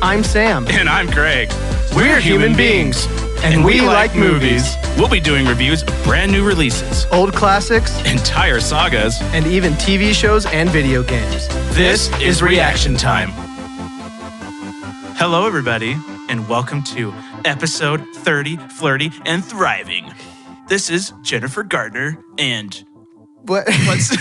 I'm Sam. And I'm Greg. We're human beings. And we like movies. We'll be doing reviews of brand new releases, Old classics, entire sagas, and even TV shows and video games. This is Reaction Time. Hello, everybody, and welcome to episode 30, Flirty and Thriving. This is Jennifer Gardner and... What? What's...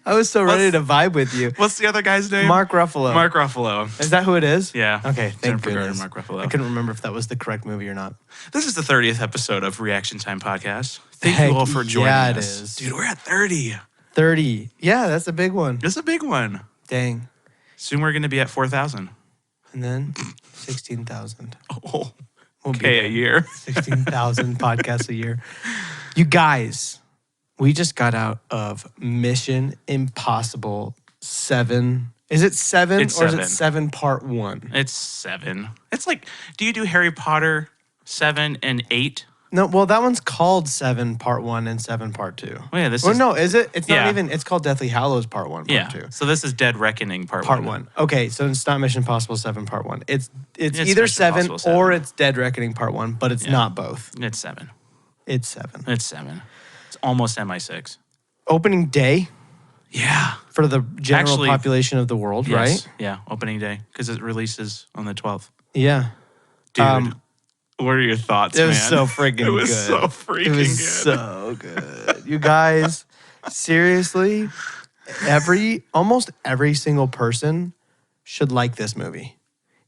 I was so ready to vibe with you. What's the other guy's name? Mark Ruffalo. Mark Ruffalo. Is that who it is? Yeah. Okay, thank Jennifer Gardner, goodness. Mark Ruffalo. I couldn't remember if that was the correct movie or not. This is the 30th episode of Reaction Time Podcast. Thank Heck, you all for joining yeah, us. it is. Dude, we're at 30. 30. Yeah, that's a big one. It's a big one. Dang. Soon we're going to be at 4,000. And then 16,000. Oh, We'll be okay, there. a year. 16,000 podcasts a year. You guys, we just got out of Mission Impossible 7. Is it 7 It's or is 7. it 7 part 1? It's 7. It's like, do you do Harry Potter 7 and 8? No, well, that one's called 7 part 1 and 7 part 2. Oh, yeah, this Or is... no, is it? It's not Yeah. even, it's called Deathly Hallows part 1, part Yeah, 2. so this is Dead Reckoning part 1. Okay, so it's not Mission Impossible 7 part 1. It's either Mission 7 Impossible 7. or it's Dead Reckoning part 1, but it's not both. It's 7. It's 7. It's 7. It's almost MI6. Opening day Yeah. for the general Actually, population of the world, Yes. right? Yeah, opening day, because it releases on the 12th. Yeah. Dude, what are your thoughts, It was man? so freaking good. It was so freaking It was good. so good. You guys, seriously, almost every single person should like this movie.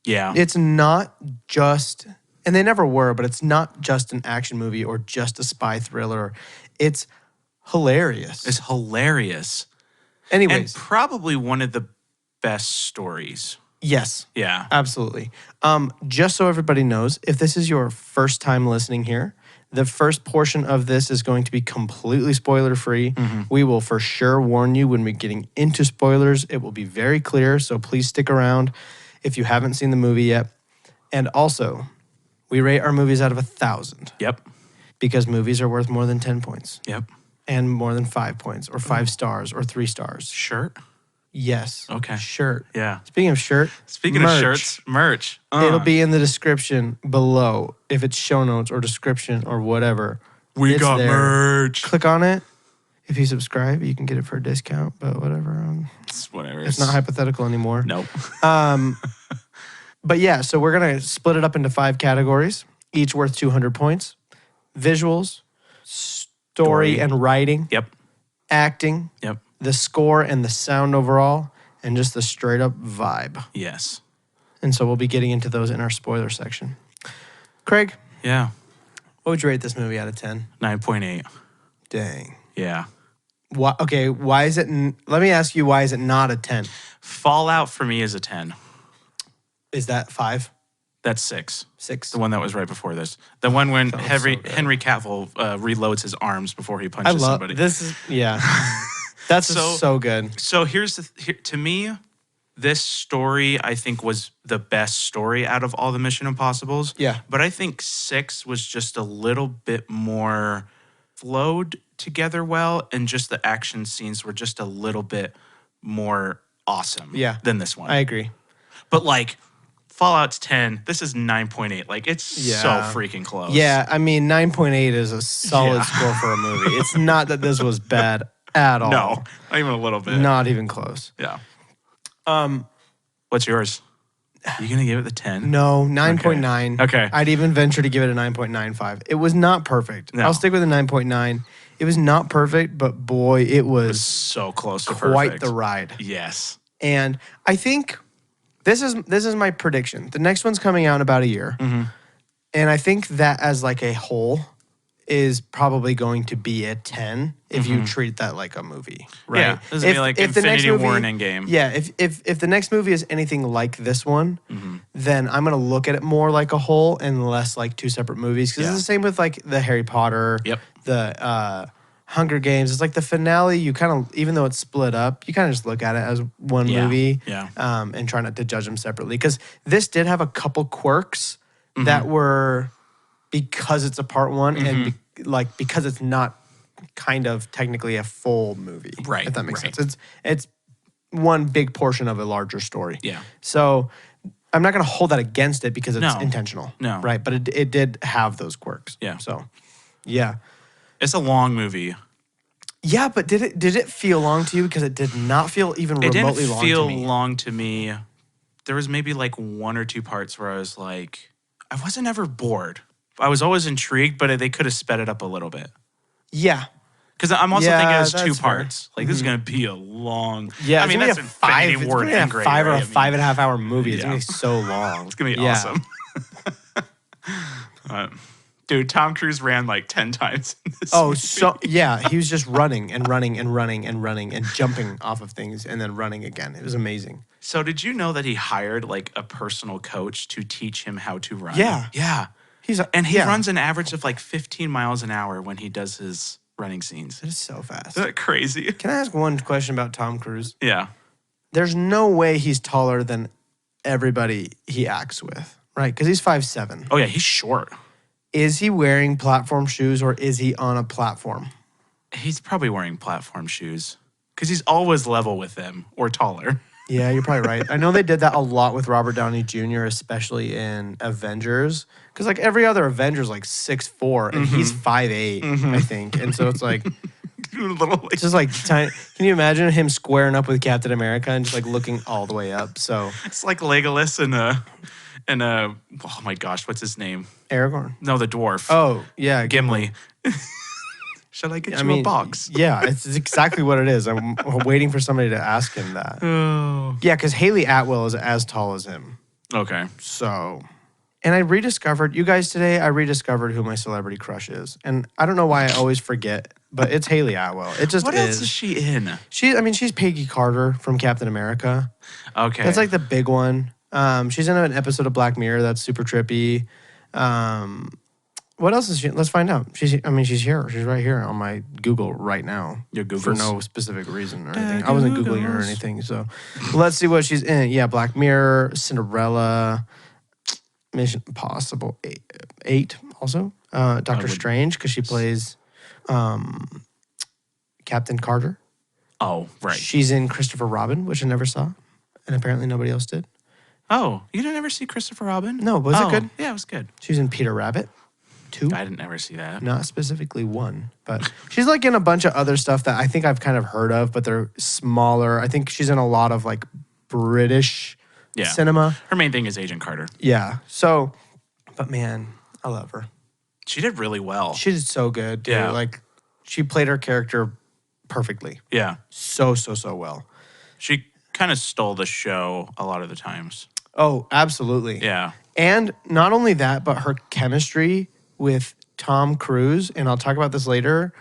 Yeah. It's not just, and they never were, but it's not just an action movie or just a spy thriller. It's hilarious. It's hilarious. Anyways, And probably one of the best stories. yes. Yeah. Absolutely. Just so everybody knows, if this is your first time listening here, the first portion of this is going to be completely spoiler-free. We will for sure warn you when we're getting into spoilers. It will be very clear, so please stick around if you haven't seen the movie yet. And also, we rate our movies out of 1,000 Yep. because movies are worth more than 10 points Yep. and more than 5 points or 5 stars or 3 stars. Shirt? Yes. Okay. Shirt. Yeah. Speaking of shirt, Speaking merch. of shirts, merch. It'll be in the description below if it's show notes or description or whatever. We It's got there. merch. Click on it. If you subscribe, you can get it for a discount, but whatever. It's whatever. It's not hypothetical anymore. Nope. But yeah, so we're going to split it up into 5 categories, each worth 200 points. Visuals, story and writing, Yep. acting, Yep. the score and the sound overall, and just the straight up vibe. Yes. And so we'll be getting into those in our spoiler section. Craig, Yeah. what would you rate this movie out of 10? 9.8. Dang. Yeah. Why, okay, why is it... let me ask you, why is it not a 10? Fallout for me is a 10. Is that 5? That's 6. 6? The one that was right before this. The one when Sounds Henry so good. Cavill reloads his arms before he I punches love... somebody. This is... Yeah. That's so good. So to me, this story I think was the best story out of all the Mission Impossibles. Yeah. But I think 6 was just a little bit more flowed together well, and just the action scenes were just a little bit more awesome than this one. I agree. But like Fallout's 10, this is 9.8. Like it's so Yeah. freaking close. Yeah, I mean, 9.8 is a solid Yeah. score for a movie. It's not that this was bad at all. No, not even a little bit. Not even close. Yeah. What's yours? You gonna give it the 10? No, 9.9. Okay. I'd even venture to give it a 9.95. It was not perfect. No. I'll stick with a 9.9. It was not perfect, but boy, it was So close to quite perfect. the ride. Yes. And I think this is my prediction. The next one's coming out in about a year. And I think that as like a whole is probably going to be a 10 if you treat that like a movie, right? Yeah, this would be like the next Infinity War movie- and Endgame. Yeah, if the next movie is anything like this one, then I'm going to look at it more like a whole and less like 2 separate movies. Because Yeah. it's the same with like the Harry Potter, Yep. the Hunger Games. It's like the finale, you kind of, even though it's split up, you kind of just look at it as one Yeah, movie yeah. and try not to judge them separately. Because this did have a couple quirks that were because it's a part 1 and because it's not kind of technically a full movie. Right, If that makes right. sense. It's one big portion of a larger story. Yeah. So I'm not going to hold that against it because it's No. intentional. No. Right. But it did have those quirks. Yeah. So, yeah. It's a long movie. Yeah, but did it feel long to you? Because it did not feel even It remotely didn't long to feel me. long to me. There was maybe like 1 or 2 parts where I was like, I wasn't ever bored. I was always intrigued, but they could have sped it up a little bit. Yeah. Because I'm also thinking it was 2 that's fair. parts. Like, this is going to be a long... Yeah, I mean, that's Infinity War it's gonna be a 5 or a 5.5 hour movie. It's Yeah. going to be so long. It's going to be awesome. Dude, Tom Cruise ran like 10 times in this movie. He was just running and running and running and running and jumping off of things and then running again. It was amazing. So did you know that he hired like a personal coach to teach him how to run? Yeah. Yeah. He runs an average of like 15 miles an hour when he does his running scenes. It is so fast. Isn't that crazy? Can I ask one question about Tom Cruise? Yeah. There's no way he's taller than everybody he acts with, right? Because he's 5'7". Oh, yeah, he's short. Is he wearing platform shoes or is he on a platform? He's probably wearing platform shoes because he's always level with them or taller. Yeah, you're probably right. I know they did that a lot with Robert Downey Jr., especially in Avengers. Because like every other Avenger's like 6'4", and he's 5'8", I think. And so it's like, it's just like tiny. Can you imagine him squaring up with Captain America and just like looking all the way up? So it's like Legolas and oh my gosh, what's his name? Aragorn. No, the dwarf. Oh, yeah. Gimli. Shall I get you a box? Yeah, it's exactly what it is. I'm waiting for somebody to ask him that. Oh. Yeah, because Hayley Atwell is as tall as him. Okay. So, and I rediscovered who my celebrity crush is. And I don't know why I always forget, but it's Hayley Atwell. It just What else is she in? She's Peggy Carter from Captain America. Okay. That's like the big one. She's in an episode of Black Mirror that's super trippy. What else is she? Let's find out. She's here. She's right here on my Google right now. Your Googles? For no specific reason or anything. I wasn't Googling her or anything. So let's see what she's in. Yeah, Black Mirror, Cinderella, Mission Impossible 8 also. Doctor Strange, because she plays Captain Carter. Oh, right. She's in Christopher Robin, which I never saw. And apparently nobody else did. Oh, you didn't ever see Christopher Robin? No, was it good? Yeah, it was good. She's in Peter Rabbit 2. I didn't ever see that. Not specifically 1, but she's like in a bunch of other stuff that I think I've kind of heard of, but they're smaller. I think she's in a lot of like British cinema. Her main thing is Agent Carter. Yeah. So, but man, I love her. She did really well. She did so good. Dude. Yeah. Like she played her character perfectly. Yeah. So well. She kind of stole the show a lot of the times. Oh, absolutely. Yeah. And not only that, but her chemistry with Tom Cruise, and I'll talk about this later,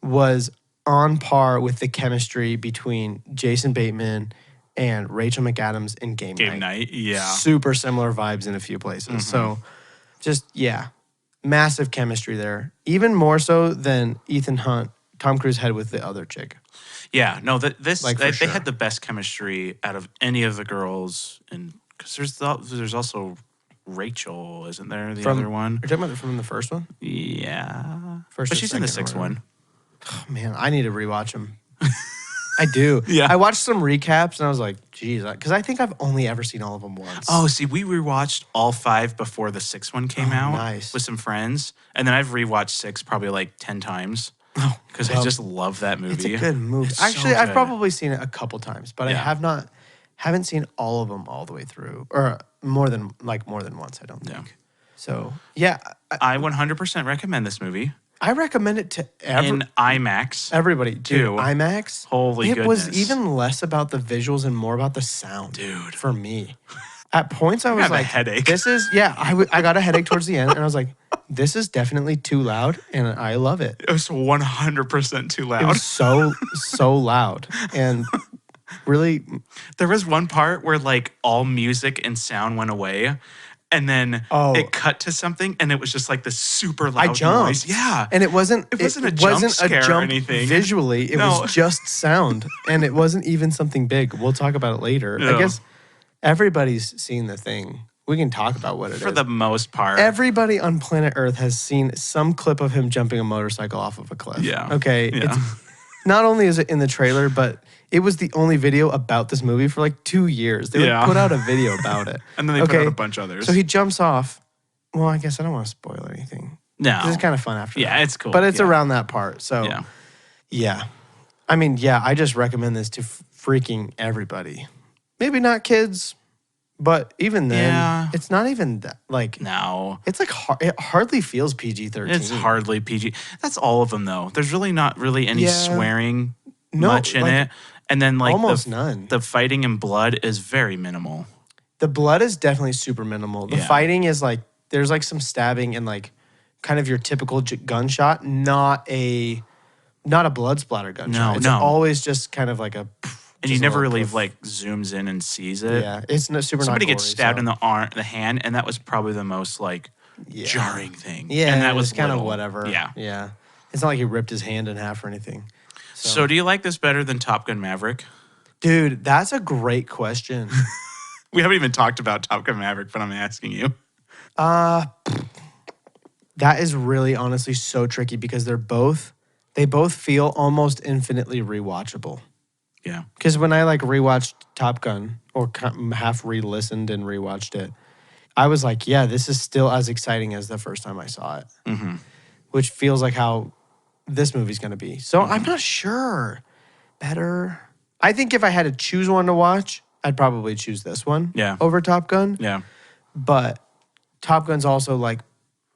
was on par with the chemistry between Jason Bateman and Rachel McAdams in Game Night. Yeah. Super similar vibes in a few places. So just, massive chemistry there. Even more so than Ethan Hunt, Tom Cruise had with the other chick. Yeah. No, they sure. had the best chemistry out of any of the girls. And because there's also Rachel, isn't there? The other one. You're talking about from the first one? Yeah. First, but she's in the 6th one. Oh, man, I need to rewatch them. I do. Yeah. I watched some recaps and I was like, geez, because I think I've only ever seen all of them once. Oh, see, we rewatched all 5 before the 6th one came out. Nice. With some friends. And then I've rewatched 6 probably like 10 times. Oh, because I just love that movie. It's a good movie. It's Actually, so I've good. probably seen it a couple times, but I haven't seen all of them all the way through, or more than once. I don't think. Yeah. So yeah, I 100% recommend this movie. I recommend it to in IMAX. everybody. Dude, Too. IMAX. Holy it was goodness. even less about the visuals and more about the sound, Dude. For me, at points I was have a like, headache. "This is I got a headache towards the end, and I was like, this is definitely too loud, and I love it. It was 100% too loud. It was so loud, and really, There was one part where like all music and sound went away. And then it cut to something, and it was just like this super loud I jumped. noise. Yeah, and it wasn't a jump scare or anything. Visually. It was just sound, and it wasn't even something big. We'll talk about it later. Yeah. I guess everybody's seen the thing. We can talk about what it is. For the most part. Everybody on planet Earth has seen some clip of him jumping a motorcycle off of a cliff. Yeah. Okay. Yeah. It's, not only is it in the trailer, but It was the only video about this movie for like 2 years. They Yeah. would put out a video about it. And then they put out a bunch of others. So he jumps off. Well, I guess I don't want to spoil anything. No. This is kind of fun after that. Yeah, it's cool. But it's Yeah. around that part. So, Yeah. yeah. I mean, yeah, I just recommend this to freaking everybody. Maybe not kids, but even then, Yeah. it's not even that, like, No. it's like, it hardly feels PG-13. It's hardly PG. That's all of them, though. There's really not really any Yeah. swearing No, much in like, it. And then, like, almost none. The fighting and blood is very minimal. The blood is definitely super minimal. The Yeah. fighting is like, there's like some stabbing and like kind of your typical gunshot, not a blood splatter gunshot. No, It's no. always just kind of like a. And you never really, like, zooms in and sees it. Yeah, it's not super. Somebody not gets gory, stabbed so. in the arm, the hand, and that was probably the most, like, jarring thing. Yeah, and that was kind of little. whatever. Yeah. yeah. It's not like he ripped his hand in half or anything. So do you like this better than Top Gun Maverick? Dude, that's a great question. We haven't even talked about Top Gun Maverick, but I'm asking you. That is really honestly so tricky because they both feel almost infinitely rewatchable. Yeah. Because when I like rewatched Top Gun or half re-listened and rewatched it, I was like, yeah, this is still as exciting as the first time I saw it. Mm-hmm. Which feels like how this movie's going to be. So I'm not sure. Better. I think if I had to choose one to watch, I'd probably choose this one over Top Gun. Yeah. But Top Gun's also like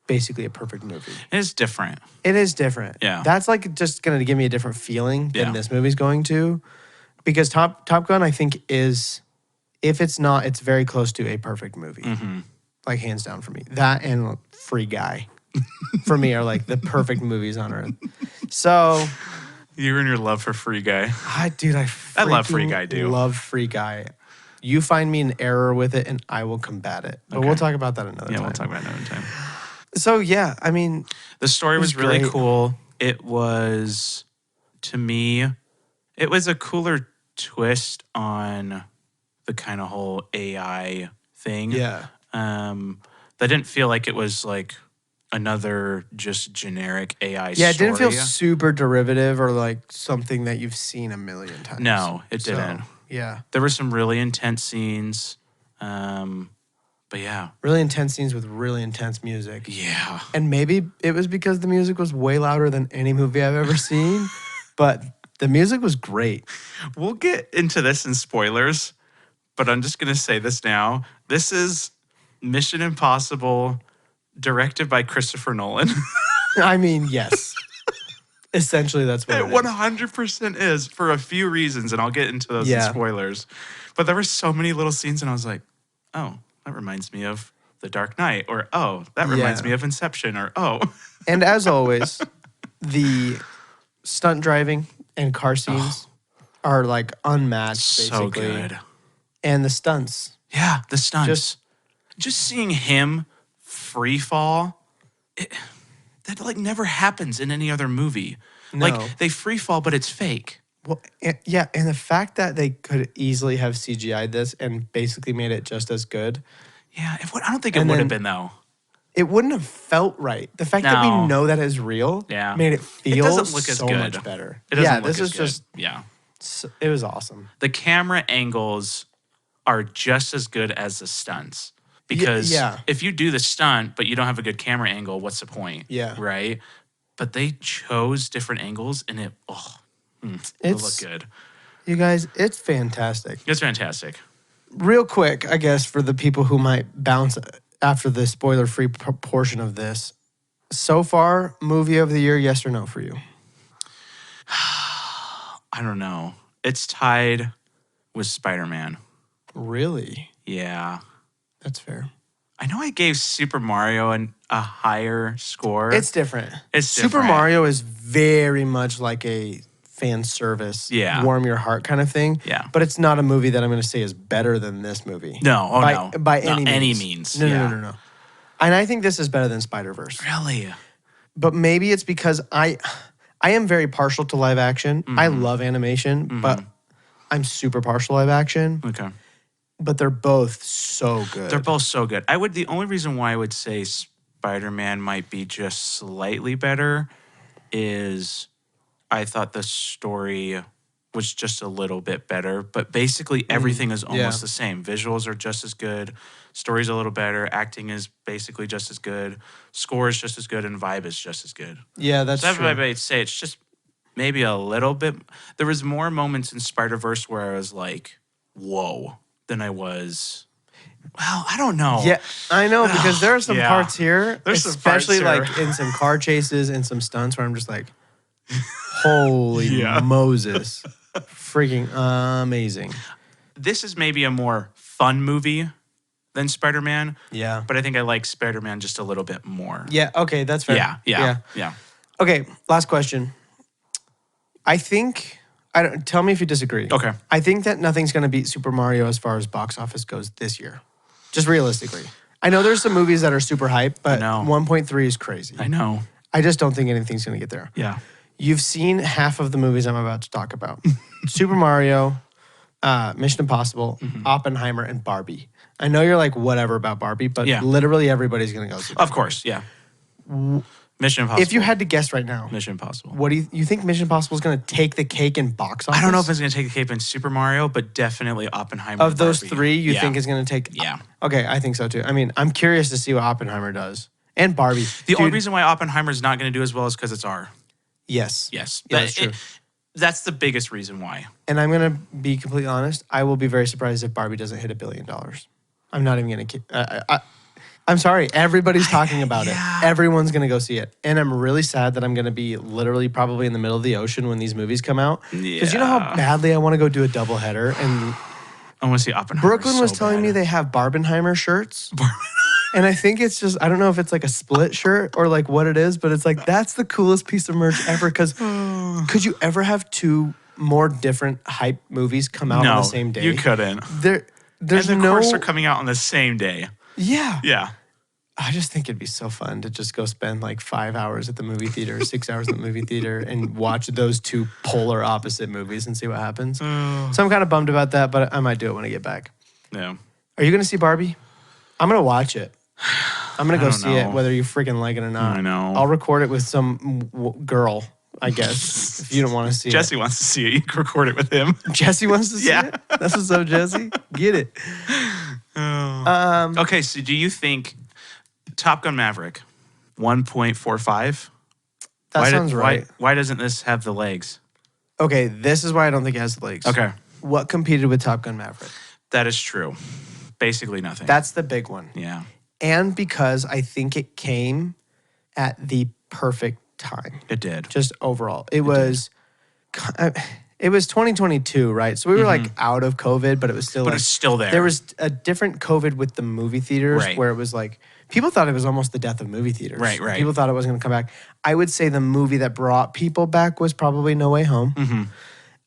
basically a perfect movie. It's different. It is different. Yeah. That's like just going to give me a different feeling than Yeah. this movie's going to. Because Top Gun, I think, is, if it's not, it's very close to a perfect movie. Mm-hmm. Like, hands down for me. That and Free Guy, for me, are like the perfect movies on earth. So, You and your love for Free Guy. I love Free freaking Guy, dude. love Free Guy. You find me an error with it, and I will combat it. But Okay. we'll talk about that another Yeah, time. we'll talk about it another time. So, yeah, I mean, The story was really great. cool. It was, to me, it was a cooler twist on the kind of whole AI thing. yeah. That didn't feel like it was like another just generic AI Yeah, it didn't feel story. super derivative or like something that you've seen a million times. No, it So, didn't. yeah. There were some really intense scenes. But yeah. Really intense scenes with really intense music. Yeah. And maybe it was because the music was way louder than any movie I've ever seen, but the music was great. We'll get into this in spoilers, but I'm just going to say this now. This is Mission Impossible, directed by Christopher Nolan. I mean, yes. Essentially, that's what It it is. 100% is for a few reasons, and I'll get into those in Yeah. spoilers. But there were so many little scenes, and I was like, oh, that reminds me of The Dark Knight, or oh, that reminds Yeah. me of Inception, or oh. And as always, the stunt driving and car scenes are like unmatched, So basically. good. And the stunts. Yeah, the stunts. Just seeing him free fall, that like never happens in any other movie. No. Like they free fall, but it's fake. Well, yeah, and the fact that they could easily have CGI'd this and basically made it just as good, Yeah, I don't think it And would have then- been though. it wouldn't have felt right. The fact that No. we know that is real Yeah. made it feel doesn't look as so good. much better. It doesn't Yeah, look this as is good. just, Yeah. it was awesome. The camera angles are just as good as the stunts. Because yeah. if you do the stunt, but you don't have a good camera angle, what's the point? Yeah. Right? But they chose different angles and it looked It's, good. you guys, it's fantastic. It's fantastic. Real quick, I guess, for the people who might bounce after the spoiler-free portion of this. So far, movie of the year, yes or no for you? I don't know. It's tied with Spider-Man. Really? Yeah. That's fair. I know I gave Super Mario a higher score. It's different. It's Super different. Mario is very much like a fan service, Yeah. warm your heart kind of thing. Yeah. But it's not a movie that I'm going to say is better than this movie. No, no. By Not any means. any means. No, Yeah. no. And I think this is better than Spider-Verse. Really? But maybe it's because I am very partial to live action. I Mm-hmm. love animation, but I'm super partial to live action. Okay. But they're both so good. They're both so good. The only reason why I would say Spider-Man might be just slightly better is I thought the story was just a little bit better, but basically everything is almost the same. Visuals are just as good, story's a little better, acting is basically just as good, score is just as good, and vibe is just as good. Yeah, that's So that's true. what I'd say. It's just maybe a little bit. There was more moments in Spider-Verse where I was like, whoa, than I was. Well, I don't know. Yeah, I know, because there are some Yeah. parts here, There's some parts especially here. like in some car chases and some stunts where I'm just like, holy Yeah. Moses. Freaking amazing. This is maybe a more fun movie than Spider-Man, Yeah. but I think I like Spider-Man just a little bit more. Yeah, okay, that's fair. Yeah. Okay, last question. I think tell me if you disagree. Okay. I think that nothing's going to beat Super Mario as far as box office goes this year. Just realistically. I know there's some movies that are super hype, but know. 1.3 is crazy. I know. I just don't think anything's going to get there. Yeah. You've seen half of the movies I'm about to talk about. Super Mario, Mission Impossible, Oppenheimer, and Barbie. I know you're like, whatever about Barbie, but Yeah. literally everybody's going to go see that. Of course, yeah. Mission Impossible. If you had to guess right now, Mission Impossible. what do you think Mission Impossible is going to take the cake in box office? I don't know if it's going to take the cape in Super Mario, but definitely Oppenheimer. Of those Barbie. three, you Yeah. think is going to take? Yeah. Okay, I think so too. I mean, I'm curious to see what Oppenheimer does. And Barbie. The only Dude, reason why Oppenheimer's not going to do as well is because it's R. Yes. Yes. Yeah, that's true. That's the biggest reason why. And I'm going to be completely honest. I will be very surprised if Barbie doesn't hit $1 billion. I'm not even going to. I'm sorry. Everybody's talking about it. Everyone's going to go see it. And I'm really sad that I'm going to be literally probably in the middle of the ocean when these movies come out. Because you know how badly I want to go do a doubleheader. And I want to see Oppenheimer. Brooklyn was telling me they have Barbenheimer shirts. And I think it's just, I don't know if it's like a split shirt or like what it is, but it's like, that's the coolest piece of merch ever. Because could you ever have two more different hype movies come out on the same day? You couldn't. There's and of no. course they're coming out on the same day. Yeah. Yeah. I just think it'd be so fun to just go spend like 5 hours at the movie theater, 6 hours at the movie theater, and watch those two polar opposite movies and see what happens. So I'm kind of bummed about that, but I might do it when I get back. Yeah. Are you going to see Barbie? I'm going to watch it. I'm going to go see it, know. whether you freaking like it or not. I know. I'll record it with some girl, I guess, if you don't want to see Jesse wants to see it. You can record it with him. it. Jesse wants to see it? That's what's up, Jesse. Get it. Okay, so do you think Top Gun Maverick 1.45? That sounds right. Why doesn't this have the legs? Okay, this is why I don't think it has the legs. Okay. What competed with Top Gun Maverick? That is true. Basically nothing. That's the big one. yeah. And because I think it came at the perfect time. It did. Just overall. It was 2022, right? So we were like out of COVID, but it was still But like, it's still there. There was a different COVID with the movie theaters Right. where it was like people thought it was almost the death of movie theaters. Right. People thought it wasn't going to come back. I would say the movie that brought people back was probably No Way Home.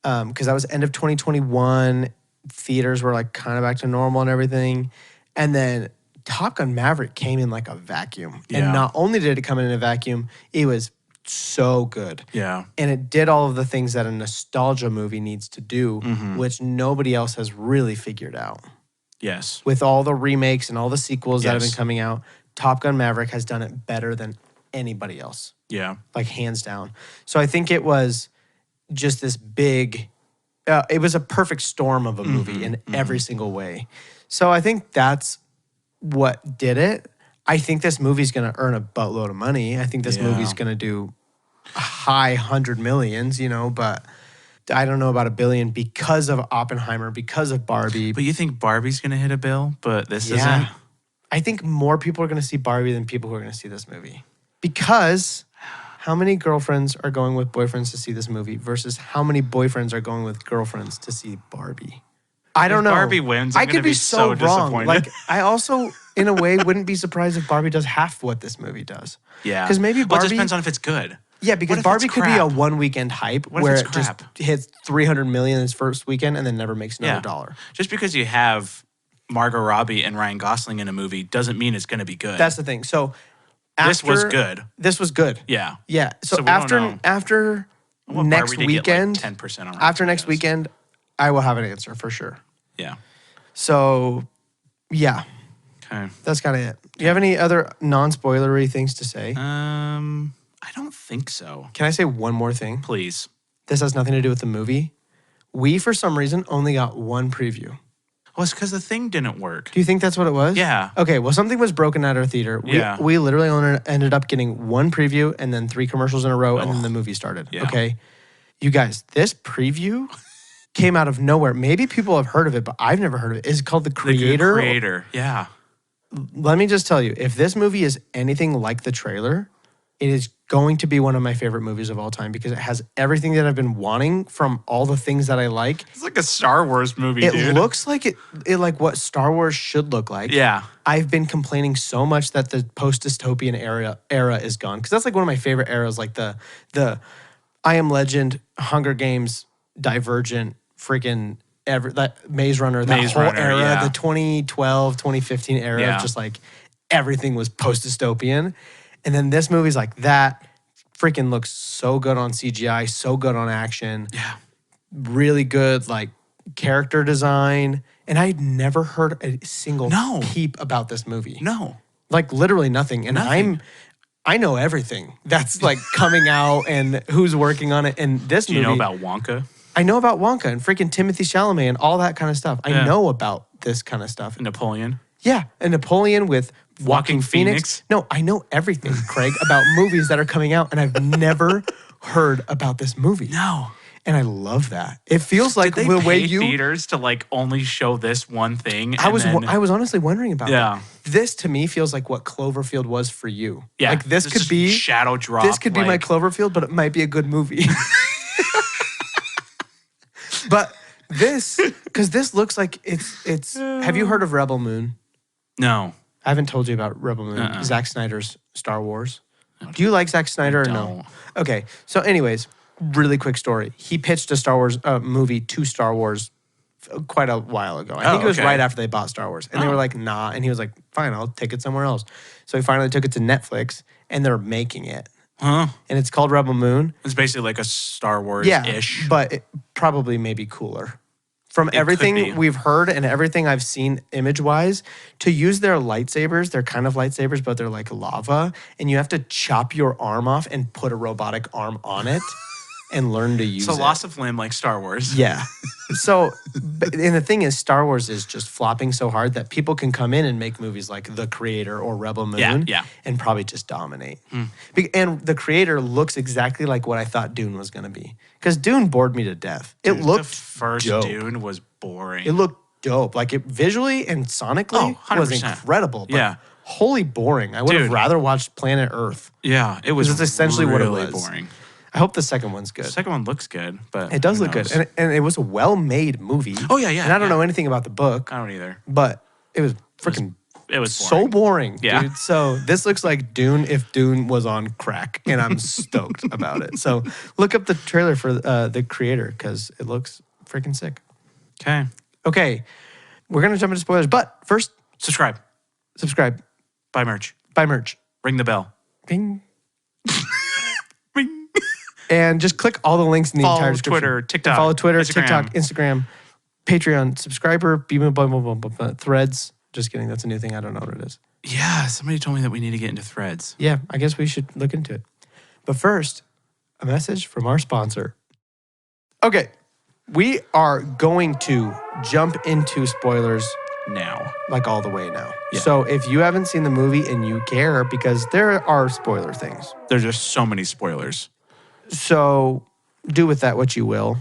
Because that was end of 2021. Theaters were like kind of back to normal and everything. And then Top Gun Maverick came in like a vacuum. Yeah. And not only did it come in a vacuum, it was so good. Yeah. And it did all of the things that a nostalgia movie needs to do, which nobody else has really figured out. Yes. With all the remakes and all the sequels that have been Yes. coming out, Top Gun Maverick has done it better than anybody else, Yeah. like hands down. So I think it was just this big, it was a perfect storm of a movie in every single way. So I think that's what did it. I think this movie's going to earn a buttload of money. I think this movie's going to do high 100 millions, but I don't know about $1 billion because of Oppenheimer, because of Barbie. But you think Barbie's going to hit a bill, but this isn't? Yeah. I think more people are going to see Barbie than people who are going to see this movie. Because how many girlfriends are going with boyfriends to see this movie versus how many boyfriends are going with girlfriends to see Barbie? I don't know. Barbie wins, I'm I gonna could be be so so wrong. disappointed. Like, I also, in a way, wouldn't be surprised if Barbie does half what this movie does. Yeah. Because maybe Well, it Barbie... just depends on if it's good. Yeah, because What if Barbie it's could be a crap? one-weekend hype What if where it's it just crap? hits $300 million its first weekend and then never makes another dollar. Just because you have Margot Robbie and Ryan Gosling in a movie doesn't mean it's going to be good. That's the thing. So This was good. This was good. Yeah. Yeah. So, So we don't know. after I want next Barbie to weekend, get like 10% on Rotten after next Tomatoes. weekend, I will have an answer for sure. Yeah. So, yeah, Okay. that's kind of it. Do you have any other non-spoilery things to say? I don't think so. Can I say one more thing? Please. This has nothing to do with the movie. We, for some reason, only got one preview. Well, it's because the thing didn't work. Do you think that's what it was? Yeah. Okay, well, something was broken at our theater. Yeah. We literally only ended up getting one preview and then 3 commercials in a row, and then the movie started. Yeah. Okay. You guys, this preview came out of nowhere. Maybe people have heard of it, but I've never heard of it. It's called The Creator. The Creator, yeah. Let me just tell you, if this movie is anything like the trailer, it is going to be one of my favorite movies of all time because it has everything that I've been wanting from all the things that I like. It's like a Star Wars movie, dude. It looks like it like what Star Wars should look like. Yeah. I've been complaining so much that the post-dystopian era is gone because that's like one of my favorite eras, like the I Am Legend, Hunger Games, Divergent, freaking that Maze Runner, that whole era, yeah. the 2012, 2015 era, Yeah. of just like everything was post-dystopian. And then this movie's like that. Freaking looks so good on CGI, so good on action. Yeah. Really good like character design. And I'd never heard a single peep about this movie. No. Like literally nothing. And I know everything that's like coming out and who's working on it. And this movie. Do you know about Wonka? I know about Wonka and freaking Timothy Chalamet and all that kind of stuff. I know about this kind of stuff. Napoleon. Yeah, and Napoleon with Walking Phoenix. No, I know everything, Craig, about movies that are coming out, and I've never heard about this movie. No. And I love that. It feels like Did the they way pay you theaters to like only show this one thing. I was honestly wondering about Yeah. that. This to me feels like what Cloverfield was for you. Yeah. Like this could be Shadow Drop. This could be my Cloverfield, but it might be a good movie. But this, because this looks like it's. Have you heard of Rebel Moon? No. I haven't told you about Rebel Moon. Zack Snyder's Star Wars. Do you like Zack Snyder or no? Okay. So, anyways, really quick story. He pitched a Star Wars movie to Star Wars quite a while ago. I think it was right after they bought Star Wars, and they were like, "Nah," and he was like, "Fine, I'll take it somewhere else." So he finally took it to Netflix, and they're making it. Huh? And it's called Rebel Moon. It's basically like a Star Wars-ish. But it probably maybe cooler. From everything we've heard and everything I've seen image-wise, to use their lightsabers, they're kind of lightsabers, but they're like lava, and you have to chop your arm off and put a robotic arm on it and learn to use it. So loss of limb like Star Wars. Yeah. So, and the thing is, Star Wars is just flopping so hard that people can come in and make movies like The Creator or Rebel Moon and probably just dominate. And The Creator looks exactly like what I thought Dune was going to be. Because Dune bored me to death. Dude, it looked the first dope. Dune was boring. It looked dope. Like it visually and sonically was incredible. But wholly boring. I would have rather watched Planet Earth. Yeah, it was. It's essentially really what it was. Boring. I hope the second one's good. The second one looks good, but it does look good, and it was a well-made movie. Oh yeah. And I don't know anything about the book. I don't either. But it was freaking. It was so boring, yeah. dude. So this looks like Dune if Dune was on crack, and I'm stoked about it. So look up the trailer for The Creator because it looks freaking sick. Okay, we're gonna jump into spoilers, but first, subscribe, buy merch, ring the bell, bing. ring. And just click all the links in the entire description. Twitter, TikTok. Follow Twitter, Instagram. TikTok, Instagram, Patreon, subscriber, Threads. Just kidding. That's a new thing. I don't know what it is. Yeah, somebody told me that we need to get into Threads. Yeah, I guess we should look into it. But first, a message from our sponsor. Okay, we are going to jump into spoilers now. Like all the way now. Yeah. So if you haven't seen the movie and you care, because there are spoiler things. There's just so many spoilers. So do with that what you will.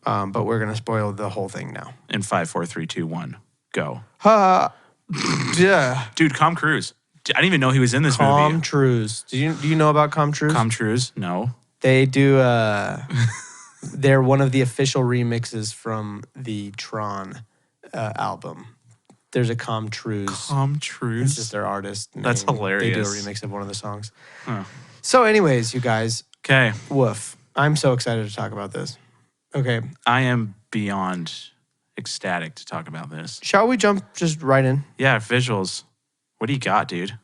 But we're going to spoil the whole thing now. In 5, 4, 3, 2, 1, go. Yeah. Dude, Tom Cruise. I didn't even know he was in this movie. Tom Cruise. Do you know about Com Cruise? Com Cruise? No. They do they're one of the official remixes from the Tron album. There's a Com Cruise. Com Cruise. It's just their artist name. That's hilarious. They do a remix of one of the songs. Huh. So anyways, you guys. Okay. Woof. I'm so excited to talk about this. Okay. I am beyond ecstatic to talk about this. Shall we jump just right in? Yeah, visuals. What do you got, dude?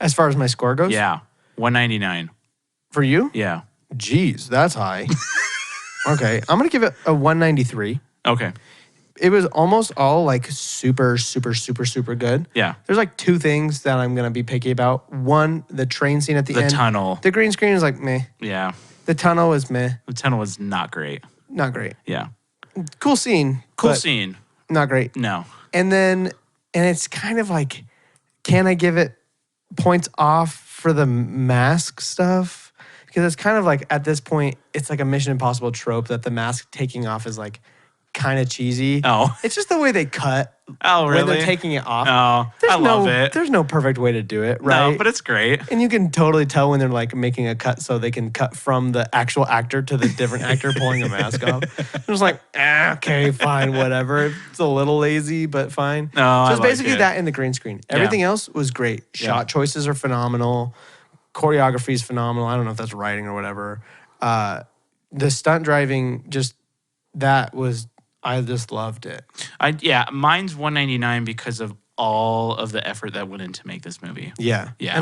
As far as my score goes? Yeah. 199. For you? Yeah. Jeez, that's high. Okay. I'm going to give it a 193. Okay. It was almost all like super, super, super, super good. Yeah. There's like two things that I'm going to be picky about. One, the train scene at the end. The tunnel. The green screen is like meh. Yeah. The tunnel is meh. The tunnel was not great. Not great. Yeah. Cool scene. Cool but scene. Not great. No. And it's kind of like, can I give it points off for the mask stuff? Because it's kind of like, at this point, it's like a Mission Impossible trope that the mask taking off is like kind of cheesy. Oh. It's just the way they cut Oh, really? when they're taking it off. Oh, I love it. There's no perfect way to do it, right? No, but it's great. And you can totally tell when they're like making a cut so they can cut from the actual actor to the different actor pulling a mask off. It was like, okay, fine, whatever. It's a little lazy, but fine. No, So it's I like basically it. that in the green screen. Everything else was great. Shot choices are phenomenal. Choreography is phenomenal. I don't know if that's writing or whatever. The stunt driving, I just loved it. Mine's 199 because of all of the effort that went in to make this movie. Yeah. Yeah.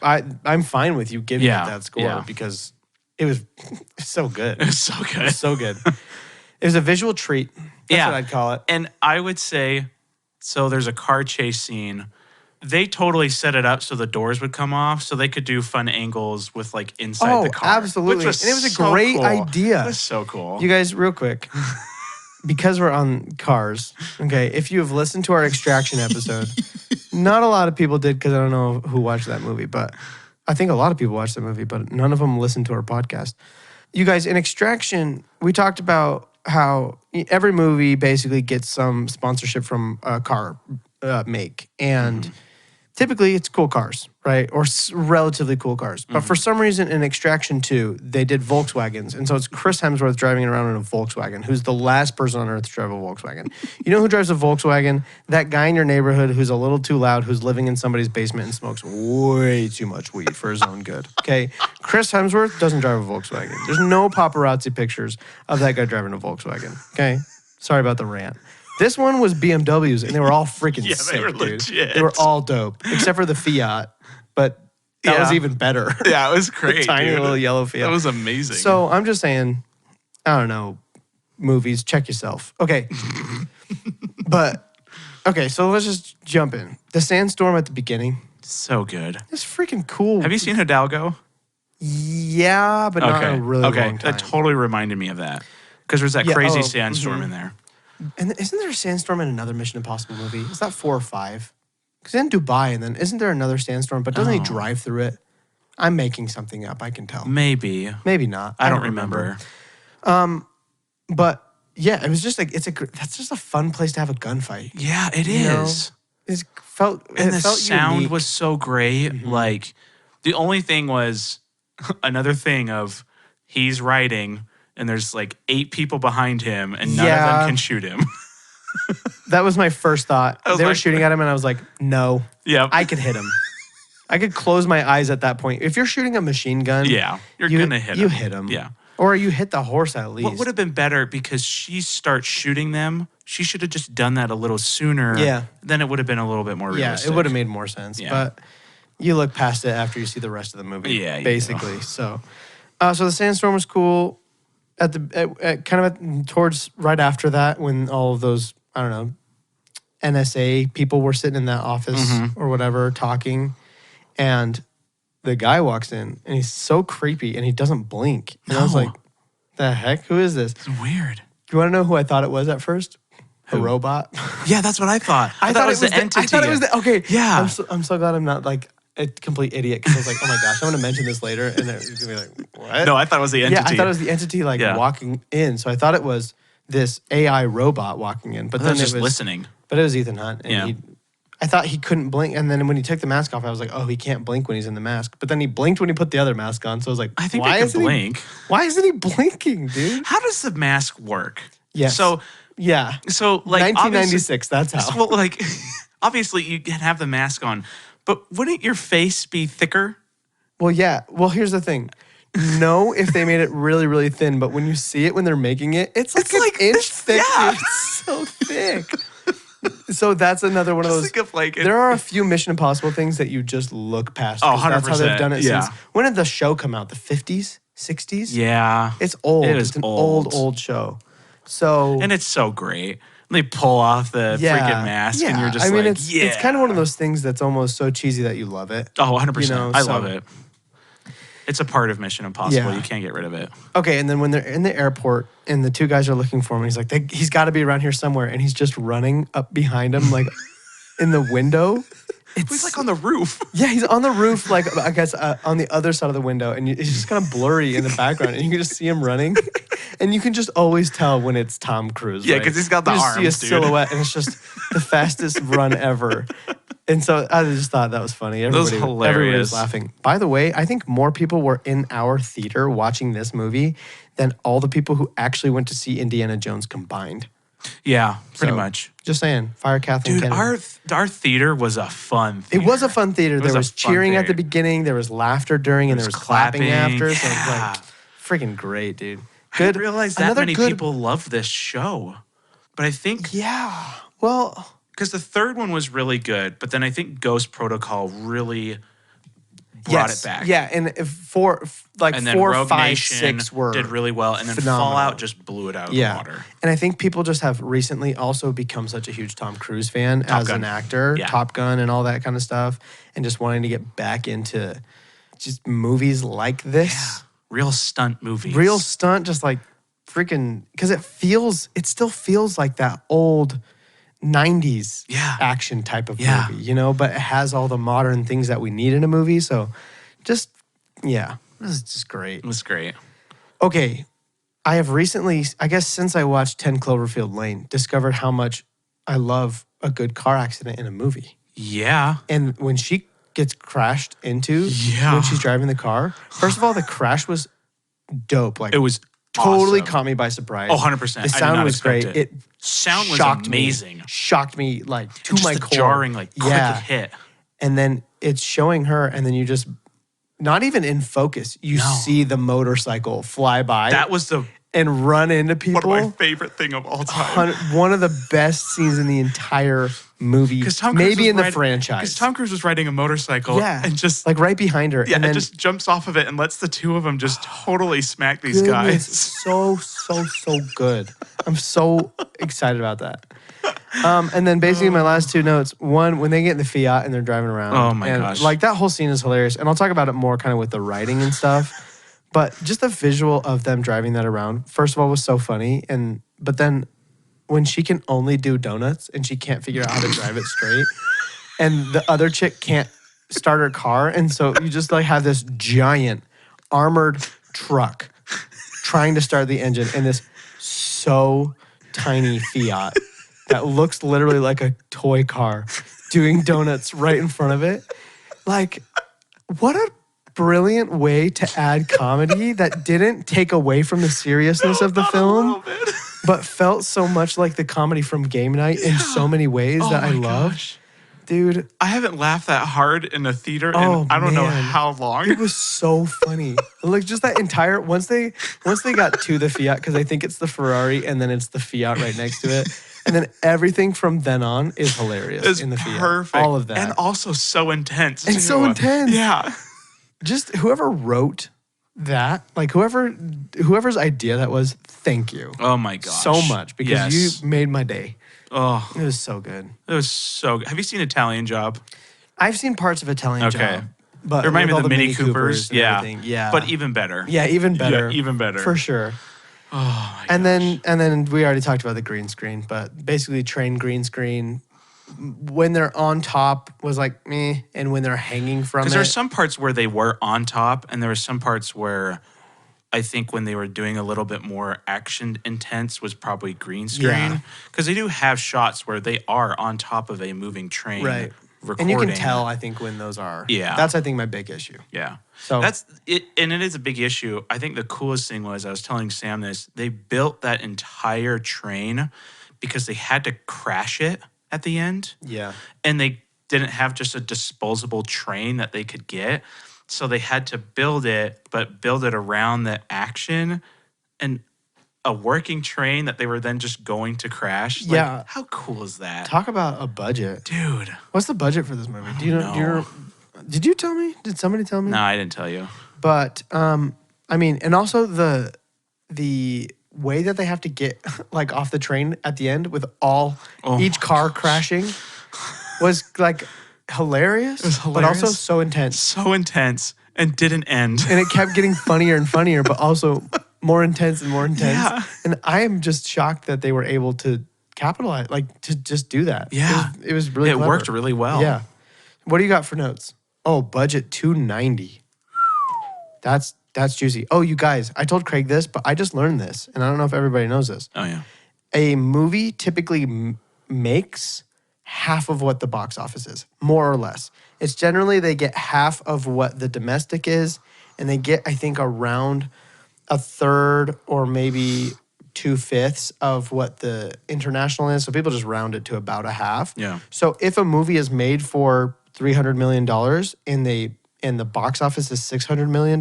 And I'm fine with you giving it that score Yeah. because it was so good. It's so It good. was so good. It was a visual treat. That's what I'd call it. And I would say, so there's a car chase scene. They totally set it up so the doors would come off so they could do fun angles with like inside the car. Absolutely. Which was And it was a so great cool. idea. It was so cool. You guys, real quick, because we're on cars, okay, if you have listened to our Extraction episode, not a lot of people did because I don't know who watched that movie, but I think a lot of people watched that movie, but none of them listened to our podcast. You guys, in Extraction, we talked about how every movie basically gets some sponsorship from a car make. And typically it's cool cars, right? Or relatively cool cars. But for some reason in Extraction 2, they did Volkswagens. And so it's Chris Hemsworth driving around in a Volkswagen, who's the last person on earth to drive a Volkswagen. You know who drives a Volkswagen? That guy in your neighborhood who's a little too loud, who's living in somebody's basement and smokes way too much weed for his own good. Okay? Chris Hemsworth doesn't drive a Volkswagen. There's no paparazzi pictures of that guy driving a Volkswagen. Okay? Sorry about the rant. This one was BMWs, and they were all freaking sick, they were dude. legit. They were all dope, except for the Fiat, but that was even better. Yeah, it was great. Tiny dude. little yellow Fiat. That was amazing. So I'm just saying, I don't know, movies, check yourself. Okay. So let's just jump in. The sandstorm at the beginning. so good. It's freaking cool. Have you seen Hidalgo? Yeah, but not in a really long time. That totally reminded me of that. Because there's that Yeah, crazy sandstorm mhm. in there. And isn't there a sandstorm in another Mission Impossible movie? Is that 4 or 5? Because in Dubai, and then isn't there another sandstorm? But doesn't he drive through it? I'm making something up. I can tell. Maybe. Maybe not. I don't remember. But yeah, it was just like that's just a fun place to have a gunfight. Yeah, it You know? is. It felt And the felt sound unique. was so great. Mm-hmm. Like, the only thing was another thing of he's riding and there's like 8 people behind him and none of them can shoot him. That was my first thought. was They were like- shooting at him, and I was like, no, Yep. I could hit him. I could close my eyes at that point. If you're shooting a machine gun, Yeah, you're going to hit him. You hit him. Yeah. Or you hit the horse at least. What would have been better, because she starts shooting them, she should have just done that a little sooner. Yeah. Then it would have been a little bit more Yeah, realistic. it would have made more sense. Yeah. But you look past it after you see the rest of the movie. Yeah, you basically. So the sandstorm was cool. Towards right after that, when all of those, I don't know, NSA people were sitting in that office or whatever talking, and the guy walks in and he's so creepy and he doesn't blink. And I was No. like, the heck? Who is this? It's weird. Do you want to know who I thought it was at first? A Who? robot. Yeah, that's what I thought. I thought it was the entity. I thought it was the, okay. Yeah. I'm so glad I'm not like a complete idiot, because I was like, oh my gosh, I'm going to mention this later. And then it's going to be like, what? No, I thought it was the entity. Yeah, I thought it was the entity walking in. So I thought it was this AI robot walking in. But I then was it just was listening. But it was Ethan Hunt. And I thought he couldn't blink. And then when he took the mask off, I was like, oh, he can't blink when he's in the mask. But then he blinked when he put the other mask on. So I was like, I think why they could isn't blink. Why isn't he blinking, dude? How does the mask work? Yes. So Yeah. like 1996, that's how. Well, like obviously you can have the mask on, but wouldn't your face be thicker? Well, yeah. Well, here's the thing. No, if they made it really, really thin, but when you see it when they're making it, it's like an inch this- thick. yeah. It's so thick. So that's another one of Just those. think of like There are a few Mission Impossible things that you just look past. Oh, 'cause That's how they've 100%, done it yeah. since. When did the show come out? The 50s? 60s? Yeah. It's old. It is It's an old. old show. So And it's so great. They pull off the freaking mask and you're just I mean, like, it's yeah. it's kind of one of those things that's almost so cheesy that you love it. Oh, 100%. You know, I so- love it. It's a part of Mission Impossible. Yeah. You can't get rid of it. Okay, and then when they're in the airport and the two guys are looking for him, he's like, he's got to be around here somewhere, and he's just running up behind him, like in the window. He's like on the roof. Yeah, he's on the roof, like I guess on the other side of the window, and it's just kind of blurry in the background, and you can just see him running, and you can just always tell when it's Tom Cruise. Yeah, right? because he's got the you just arms, see a dude. silhouette, and it's just the fastest run ever. And so I just thought that was funny. was Everybody was hilarious. laughing. By the way, I think more people were in our theater watching this movie than all the people who actually went to see Indiana Jones combined. Yeah, pretty So, much. Just saying, fire Kathleen Dude, Kennedy. our theater was a fun theater. It was a fun theater. was There a was fun cheering at the theater. beginning. There was laughter during, and there was clapping after. So it was Yeah. like freaking great, dude. I Good. didn't realize that Another many good- people love this show. But I think Yeah. Well, because the third one was really good, but then I think Ghost Protocol really brought it back. Yeah, and if And then 4, Rogue 5, Nation 6 were did really well, and then phenomenal. Fallout just blew it out of the water. And I think people just have recently also become such a huge Tom Cruise fan as Gun. an actor, Yeah. Top Gun and all that kind of stuff, and just wanting to get back into just movies like this. Real stunt movies. Real stunt, just like freaking, because it still feels like that old 90s Yeah. action type of Yeah. movie, but it has all the modern things that we need in a movie. So just, yeah, this is just great. It was great. Okay, I have recently, I guess since I watched 10 Cloverfield Lane, discovered how much I love a good car accident in a movie. Yeah. And when she gets crashed into Yeah. when she's driving the car, first of all, the crash was dope. Like It was totally awesome. caught me by surprise. Oh, 100%. The I did sound not was expect great. it. It Sound was shocked amazing. Me, shocked me like to Just my the core. jarring, like, quick yeah. hit. And then it's showing her, and then you just not even in focus. You No. see the motorcycle fly by. That was and run into people. one of my favorite thing of all time. One of the best scenes in the entire movie, maybe in the franchise. Because Tom Cruise was riding a motorcycle yeah, and just like right behind her. yeah, and then just jumps off of it and lets the two of them just totally smack these goodness, guys. so good. I'm so excited about that. And then basically my last two notes. One, when they get in the Fiat and they're driving around. Oh my and gosh. Like that whole scene is hilarious. And I'll talk about it more kind of with the writing and stuff. But just the visual of them driving that around, first of all, was so funny. But then when she can only do donuts and she can't figure out how to drive it straight, and the other chick can't start her car, and so you just like have this giant armored truck trying to start the engine in this so tiny Fiat that looks literally like a toy car doing donuts right in front of it. Like, what a brilliant way to add comedy that didn't take away from the seriousness of the film, but felt so much like the comedy from Game Night in so many ways that I love. Dude, I haven't laughed that hard in a theater Oh, in I don't know man. how long. it was so funny. Like just that entire once they got to the Fiat, because I think it's the Ferrari and then it's the Fiat right next to it. And then everything from then on is hilarious It's in the Fiat. perfect. All of that. And also so intense. And too. so intense. Yeah. Just whoever wrote that, like whoever's idea that was, thank you Oh my gosh. so much, because Yes. you made my day. Oh, It was so good. it was so good. Have you seen Italian Job? I've seen parts of Italian Okay. Job, but It reminded me with of all the Mini Coopers. and Yeah. everything. Yeah, But even better. yeah, even better. Yeah, even better. for sure. Oh my And gosh. then we already talked about the green screen, but basically train green screen. When they're on top was like meh, and when they're hanging from it, Because there's some parts where they were on top, and there were some parts where I think when they were doing a little bit more action intense was probably green Yeah. screen. Because they do have shots where they are on top of a moving train. right, Recording. and you can tell. I think when those are, Yeah. that's I think my big issue. Yeah. So That's it, and it is a big issue. I think the coolest thing was I was telling Sam this. They built that entire train because they had to crash it at the end, yeah, and they didn't have just a disposable train that they could get, so they had to build it, but build it around the action and a working train that they were then just going to crash. Like, Yeah. how cool is that, talk about a budget. dude? What's the budget for this movie? Do you know? know. Did you tell me? Did somebody tell me? No, I didn't tell you. But I mean, and also the way that they have to get like off the train at the end with each car crashing was like hilarious, was but also hilarious. so intense. So intense. And didn't end. And it kept getting funnier and funnier, but also more intense and more intense. Yeah. And I am just shocked that they were able to capitalize, like to just do that. Yeah. It was really clever. Worked really well. Yeah. What do you got for notes? Oh, budget $290. That's juicy. Oh, you guys, I told Craig this, but I just learned this, and I don't know if everybody knows this. Oh, yeah. A movie typically makes half of what the box office is, more or less. It's generally they get half of what the domestic is, and they get, I think, around a third or maybe 2/5 of what the international is. So people just round it to about a half. Yeah. So if a movie is made for $300 million and the box office is $600 million,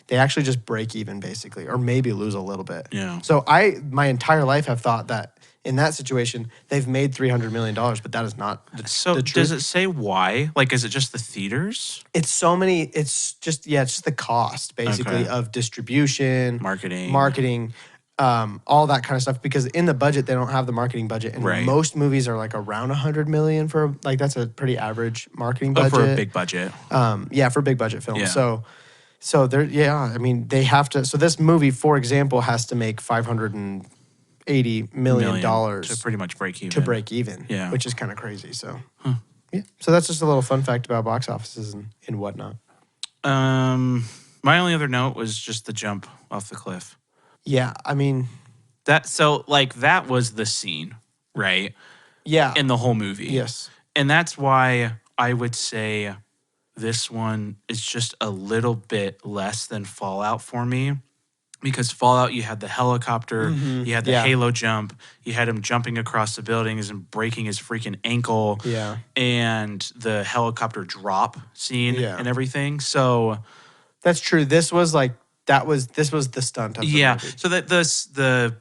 they actually just break even basically, or maybe lose a little bit. Yeah. So my entire life have thought that in that situation, they've made $300 million, but that is not the truth. Does it say why? Like, is it just the theaters? It's so many, it's just the cost basically Okay. of distribution, Marketing. all that kind of stuff. Because in the budget, they don't have the marketing budget. And Right. most movies are like around $100 million for, like, that's a pretty average marketing budget. For a big budget. Yeah, for big budget films. Yeah. So they're, I mean, they have to, so this movie, for example, has to make $580 million to pretty much break even. to break even, Yeah. which is kind of crazy. So, yeah. So that's just a little fun fact about box offices and whatnot. My only other note was just the jump off the cliff. Yeah, I mean, That was the scene, right? yeah. In the whole movie. Yes. And that's why I would say this one is just a little bit less than Fallout for me. Because Fallout, you had the helicopter, you had the halo jump, you had him jumping across the buildings and breaking his freaking ankle, and the helicopter drop scene and everything. So that's true. This was like this was the stunt of the movie. So that the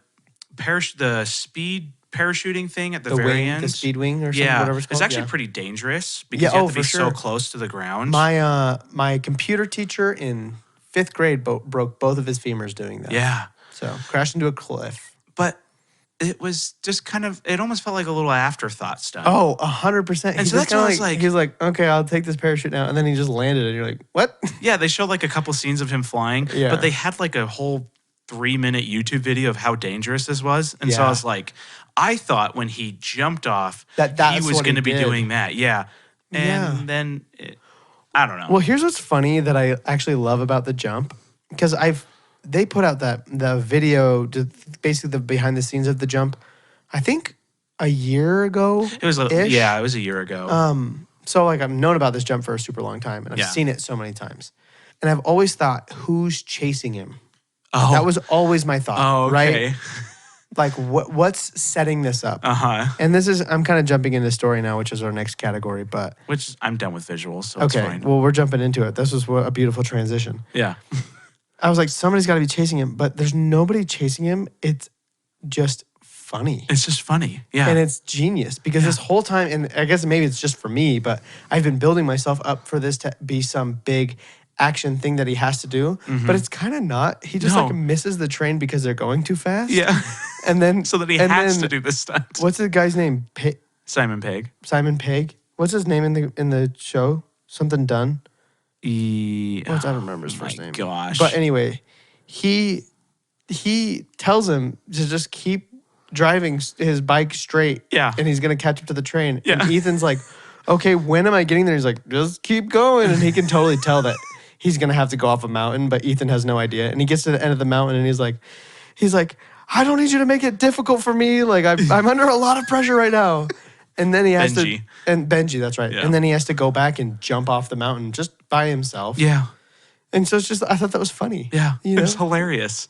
speed parachuting thing at the very end, the speed wing or something, whatever it's called. It's actually pretty dangerous because you have to be so close to the ground. My computer teacher in 5th grade broke both of his femurs doing that. Yeah. So crashed into a cliff. But it was just kind of, it almost felt like a little afterthought stuff. Oh, 100%. And so that's what I was like. He was like, okay, I'll take this parachute now. And then he just landed and you're like, what? Yeah, they showed like a couple scenes of him flying, but they had like a whole 3-minute YouTube video of how dangerous this was. And so I was like, I thought when he jumped off, he was going to be doing that. Yeah. And then, I don't know. Well, here's what's funny that I actually love about the jump. Because they put out the video, basically the behind the scenes of the jump, I think a year ago. It was it was a year ago. So like I've known about this jump for a super long time, and I've seen it so many times, and I've always thought, who's chasing him? Oh, that was always my thought. Oh, okay. Right? Like what's setting this up? And I'm kind of jumping into story now, which is our next category, but which I'm done with visuals, so okay. It's fine. Well, we're jumping into it. This was a beautiful transition. Yeah. I was like, somebody's got to be chasing him, but there's nobody chasing him. It's just funny. It's just funny. Yeah. And it's genius because this whole time, and I guess maybe it's just for me, but I've been building myself up for this to be some big action thing that he has to do, but it's kind of not. He just like misses the train because they're going too fast. Yeah. And then so that he has to do this stunt. What's the guy's name? Simon Pegg. Simon Pegg. What's his name in the show? Something Dunn. I don't remember his first name. Gosh. But anyway, he tells him to just keep driving his bike straight. Yeah. And he's gonna catch up to the train. Yeah. And Ethan's like, okay, when am I getting there? He's like, just keep going. And he can totally tell that he's gonna have to go off a mountain, but Ethan has no idea. And he gets to the end of the mountain and he's like, I don't need you to make it difficult for me. Like I'm under a lot of pressure right now. And then he has Benji, that's right. Yeah. And then he has to go back and jump off the mountain just by himself. Yeah. And so it's just, I thought that was funny. Yeah. You know? It was hilarious.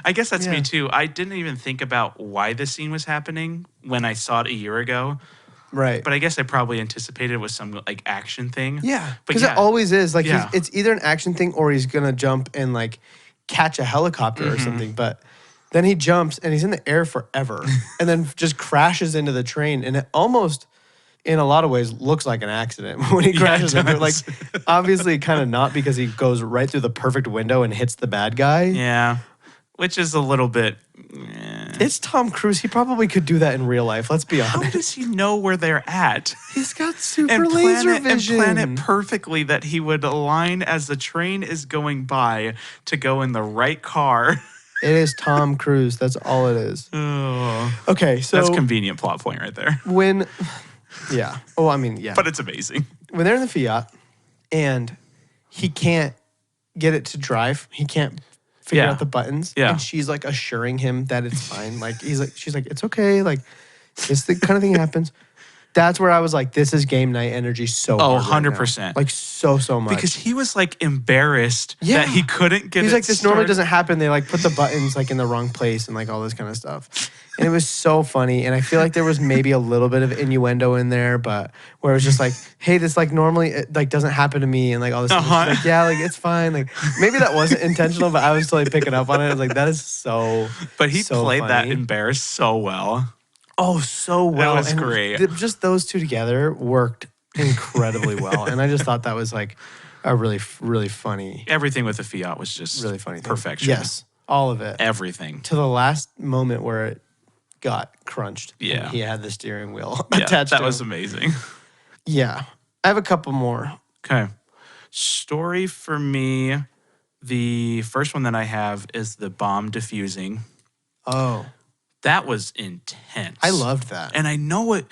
I guess that's me Yeah. too. I didn't even think about why this scene was happening when I saw it a year ago. Right. But I guess I probably anticipated it was some like action thing. Yeah. Because it always is. Like it's either an action thing or he's going to jump and like catch a helicopter or something. But then he jumps and he's in the air forever and then just crashes into the train. And it almost, in a lot of ways, looks like an accident when he crashes into it. Like, obviously kind of not because he goes right through the perfect window and hits the bad guy. Yeah. Which is a little bit... It's Tom Cruise. He probably could do that in real life. Let's be How honest. does he know where they're at? He's got super And laser vision. plan it perfectly that he would align as the train is going by to go in the right car. It is Tom Cruise. That's all it is. Oh, Okay, so that's a convenient plot point right there. yeah. Oh, I mean, yeah. But it's amazing. When they're in the Fiat and he can't get it to drive, he can't figure Yeah. out the buttons. Yeah. And she's like assuring him that it's fine. Like she's like, it's okay. Like it's the kind of thing that happens. That's where I was like, this is game night energy so Oh, hard right now. 100%. Like so much. Because he was like embarrassed Yeah. that he couldn't get He's it like, this normally started. doesn't happen. They like put the buttons like in the wrong place and like all this kind of stuff. And it was so funny. And I feel like there was maybe a little bit of innuendo in there, but where it was just like, hey, this like normally it, like doesn't happen to me and like all this stuff. Uh-huh. She's like, yeah, like it's fine. Like maybe that wasn't intentional, but I was totally picking up on it. I was like, that is so But he so played that funny. embarrassed so well. Oh, so well. was And great. Just those two together worked incredibly well. And I just thought that was like a really, really funny, Everything with the Fiat was just really funny thing. perfection. Yes, all of it. Everything. To the last moment where it got crunched. and Yeah. he had the steering wheel Yeah, attached that to was him. amazing. Yeah. I have a couple more. Okay. Story for me, the first one that I have is the bomb diffusing. Oh, That was intense. I loved that. And I know it.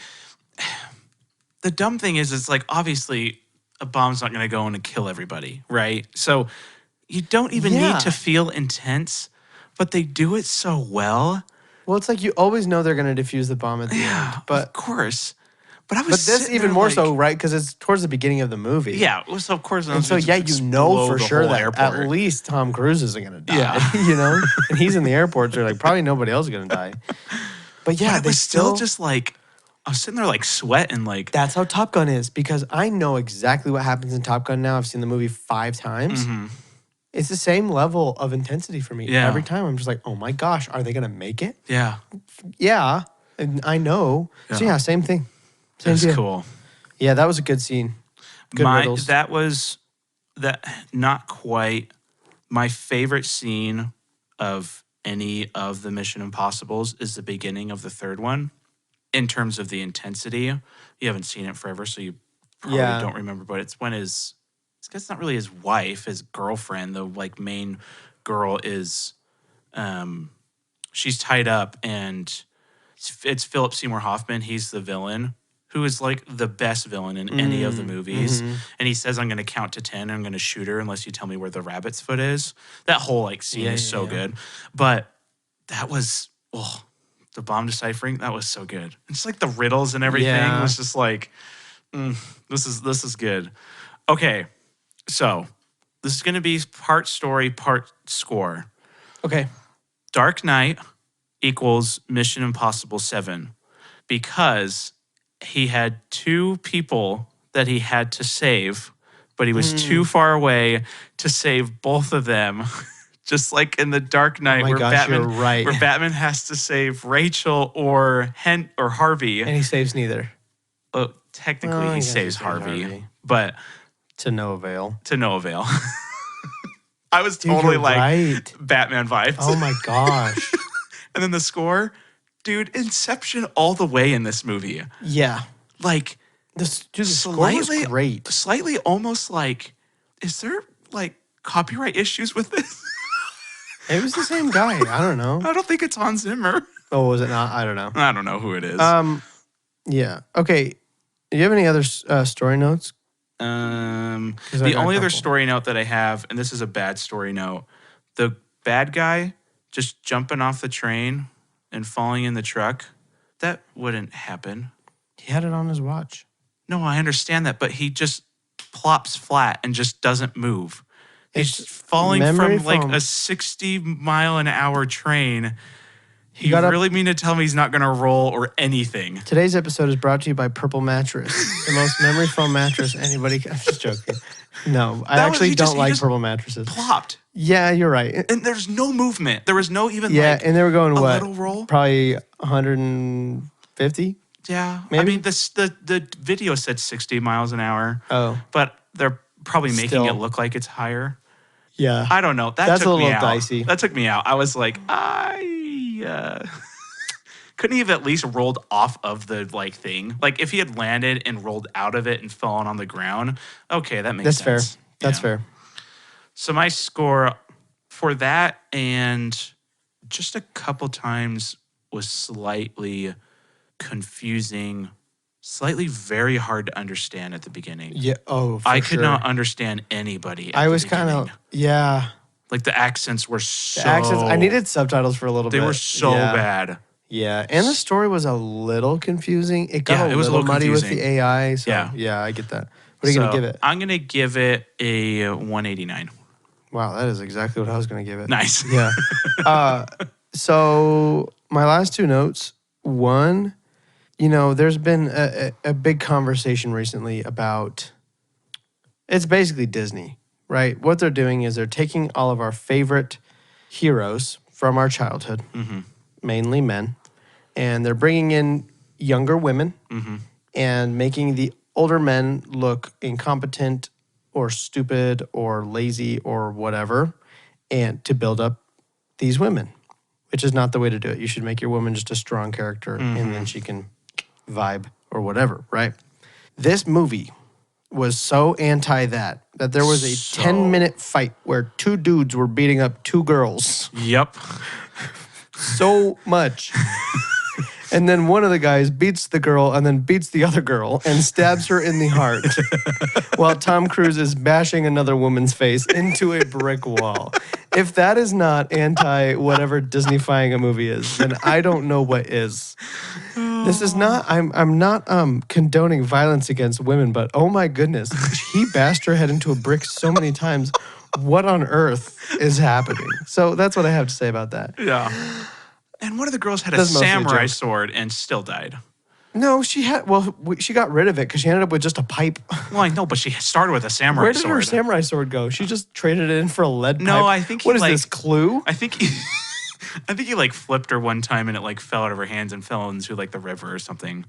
The dumb thing is, it's like, obviously, a bomb's not going to go in and kill everybody, right? So you don't even Yeah. need to feel intense, but they do it so well. Well, it's like you always know they're going to defuse the bomb at the end. Of But course. But I was this sitting even there more like- so, right? Because it's towards the beginning of the movie. Yeah, well, so of course. And so, yeah, you know for sure that at least Tom Cruise isn't going to die, Yeah. you know? And he's in the airport, so like probably nobody else is going to die. But yeah, But it they was still just like, I was sitting there like sweating, like, That's how Top Gun is because I know exactly what happens in Top Gun now. I've seen the movie 5 times. mhm. It's the same level of intensity for me. Yeah. Every time I'm just like, oh my gosh, are they going to make it? Yeah, Yeah, and I know. So Yeah. yeah, same thing. Same that's deal. cool. Yeah, that was a good scene. Good riddles. That was that not quite my favorite scene of any of the Mission Impossibles is the beginning of the third one. In terms of the intensity, you haven't seen it forever, so you probably Yeah. don't remember. But it's when it's not really his wife, his girlfriend. The like main girl is, she's tied up, and it's Philip Seymour Hoffman. He's the villain, who is like the best villain in any of the movies. And he says, I'm going to count to 10 and I'm going to shoot her unless you tell me where the rabbit's foot is. That whole like scene Yeah, is yeah, so yeah. good. But that was, the bomb deciphering, that was so good. It's like the riddles and everything Yeah. was just like, this is good. Okay, so this is going to be part story, part score. Okay. Dark Knight equals Mission Impossible 7 because he had 2 people that he had to save, but he was too far away to save both of them. Just like in the Dark Knight, Oh my gosh, you're right. where Batman has to save Rachel or Harvey. And he saves neither. Well, technically, Oh, I he guess saves he saves Harvey, Harvey. but To no avail. to no avail. I was Dude, totally you're like right. Batman vibes. Oh my gosh. And then the score, dude, Inception all the way in this movie. Yeah. Like, The score was great. slightly almost like, is there like copyright issues with this? It was the same guy. I don't know. I don't think it's Hans Zimmer. Oh, was it not? I don't know. I don't know who it is. Yeah. Okay. Do you have any other story notes? The I got a only other couple. story note that I have, and this is a bad story note, the bad guy just jumping off the train and falling in the truck, that wouldn't happen. He had it on his watch. No, I understand that, but he just plops flat and just doesn't move. He's It's falling memory from like foam. a 60-mile-an-hour train. You gotta- really mean to tell me he's not going to roll or anything? Today's episode is brought to you by Purple Mattress, the most memory foam mattress anybody can. I'm just joking. No, I That was- actually he don't like just purple mattresses. Plopped. Yeah, you're right. And there's no movement. There was no even Yeah, like and they were going a what? little roll. Probably 150. Yeah. I Maybe? mean, the video said 60 miles an hour, Oh, but they're probably making Still. it look like it's higher. yeah. I don't know. That's took a me little out. dicey. That took me out. I was like, couldn't he have at least rolled off of the like thing? Like if he had landed and rolled out of it and fallen on the ground, okay, that makes That's fair. sense. That's Yeah. fair. So my score for that and just a couple times was slightly confusing, slightly very hard to understand at the beginning. Yeah. Oh, for I sure. could not understand anybody at I the was kind beginning. of, yeah. Like the accents were The so accents, I needed subtitles for a little they bit. were so Yeah. bad. Yeah. And the story was a little confusing. It got Yeah, a it was a little little muddy with confusing. the AI. So, Yeah. yeah, I get that. What are you going to give it? I'm going to give it a 189. Wow, that is exactly what I was going to give it. Nice. Yeah. So my last two notes. One, there's been a big conversation recently about, it's basically Disney, right? What they're doing is they're taking all of our favorite heroes from our childhood, mainly men, and they're bringing in younger women and making the older men look incompetent or stupid or lazy or whatever, and to build up these women, which is not the way to do it. You should make your woman just a strong character and then she can vibe or whatever, right? This movie was so anti that there was a 10-minute fight where two dudes were beating up two girls Yep. so much. And then one of the guys beats the girl and then beats the other girl and stabs her in the heart while Tom Cruise is bashing another woman's face into a brick wall. If that is not anti whatever Disney-fying a movie is, then I don't know what is. This is not, I'm not condoning violence against women, but oh my goodness, he bashed her head into a brick so many times. What on earth is happening? So that's what I have to say about that. Yeah. And one of the girls had a That's mostly a samurai joke. sword and still died. No, she got rid of it because she ended up with just a pipe. Well, I know, but she started with a samurai Where did sword. her samurai sword go? She just traded it in for a lead pipe. No, I think he, What is like- this, Clue? I think he, I think he like flipped her one time and it like fell out of her hands and fell into like the river or something.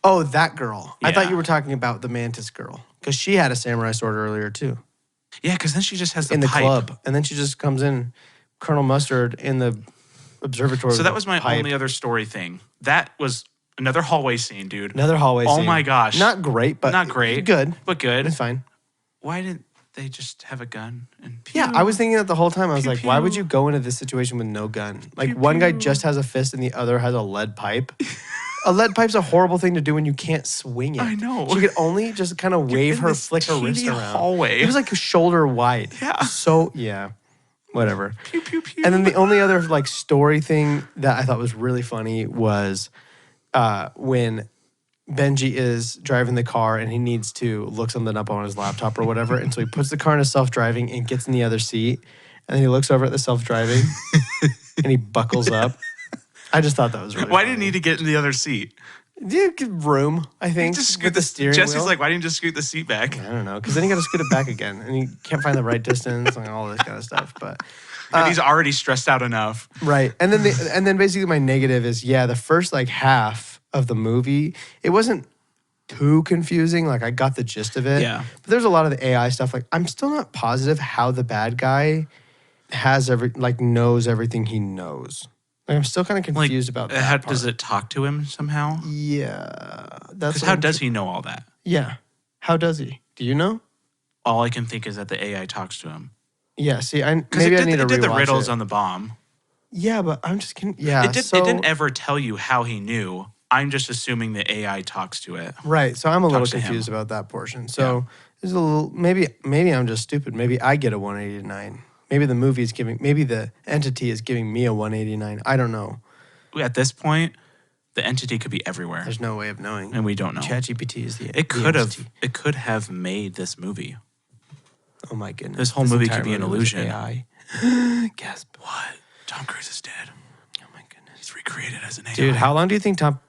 Oh, that girl. I thought Yeah. you were talking about the Mantis girl because she had a samurai sword earlier too Yeah, because then she just has the in the pipe. club, and then she just comes in, Colonel Mustard in the observatory. So with that a was my pipe. only other story thing. That was another hallway scene, dude. Another hallway Oh scene. my gosh. Not great, but Not great. Good, But good. it's fine. Why didn't they just have a gun and pew? Yeah, I was thinking that the whole time. I was Pew, like, why would pew. you go into this situation with no gun? Like, Pew, one guy pew. just has a fist and the other has a lead pipe. A lead pipe's a horrible thing to do when you can't swing it. I know. She could only just kind of wave in her, this flick her wrist teeny around. hallway. It was like shoulder wide. Yeah. So, yeah, whatever. Pew, pew, pew. And then the only other like story thing that I thought was really funny was when Benji is driving the car and he needs to look something up on his laptop or whatever. And so he puts the car into self-driving and gets in the other seat. And then he looks over at the self-driving and he buckles up. I just thought that was really Why funny. didn't he need to get in the other seat? Yeah, give room, I think, Just scoot with the steering Jesse's wheel. like, why didn't you just scoot the seat back? I don't know, because then you got to scoot it back again. And you can't find the right distance and all this kind of stuff. But And he's already stressed out enough. right. And then basically my negative is, the first like half of the movie, it wasn't too confusing. Like I got the gist of it. Yeah. But there's a lot of the AI stuff. Like I'm still not positive how the bad guy knows everything he knows. Like I'm still kind of confused about that. How, part. does it talk to him somehow? Yeah. That's Because what how I'm- does he know all that? Yeah. How does he? Do you know? All I can think is that the AI talks to him. Yeah. See, Because maybe I need to it did the rewatch riddles it. on the bomb. Yeah, but I'm just kidding. Yeah. It so, didn't ever tell you how he knew. I'm just assuming the AI talks to it. Right. So I'm a little Talks to him. confused about that portion. So there's a little maybe I'm just stupid. Maybe I get a 189. Maybe the entity is giving me a 189. I don't know. At this point, the entity could be everywhere, There's no way of knowing. and we don't know. ChatGPT is the It could have. entity. It could have made this movie. Oh my goodness. This whole movie entire could be an movie was illusion. AI. Gasp. What? Tom Cruise is dead. Oh my goodness. He's recreated as an AI. Dude, how long do you think Tom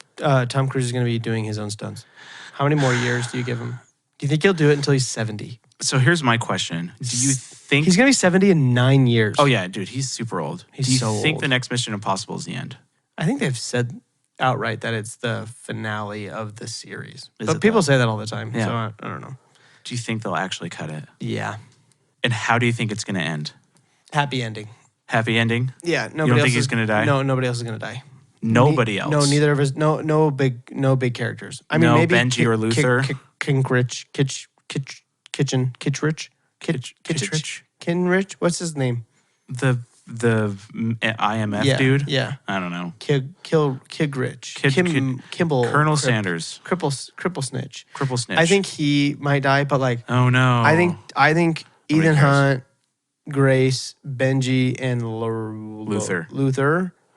Cruise is going to be doing his own stunts? How many more years do you give him? Do you think he'll do it until he's 70? So here's my question: do you think He's going to be 70 in 9 years. Oh yeah, dude, he's super old. He's do you so think old. the next Mission Impossible is the end? I think they've said outright that it's the finale of the series. Is But it people though? say that all the time. Yeah. So I don't know. Do you think they'll actually cut it? Yeah. And how do you think it's going to end? Happy ending. Happy ending? Yeah. don't think he's gonna die? No, nobody else is going to die. Nobody else. No, neither of us. No big characters. I mean, No maybe Benji or Luther? Kinrich, Kitchrich. Kinrich. What's his name? The IMF Yeah, dude? yeah. I don't know. Kigrich. Kimball. Colonel Sanders. Cripple Snitch. Cripple Snitch. I think he might die, but like, Oh, no. I think Nobody Ethan cares. Hunt, Grace, Benji, and Luther.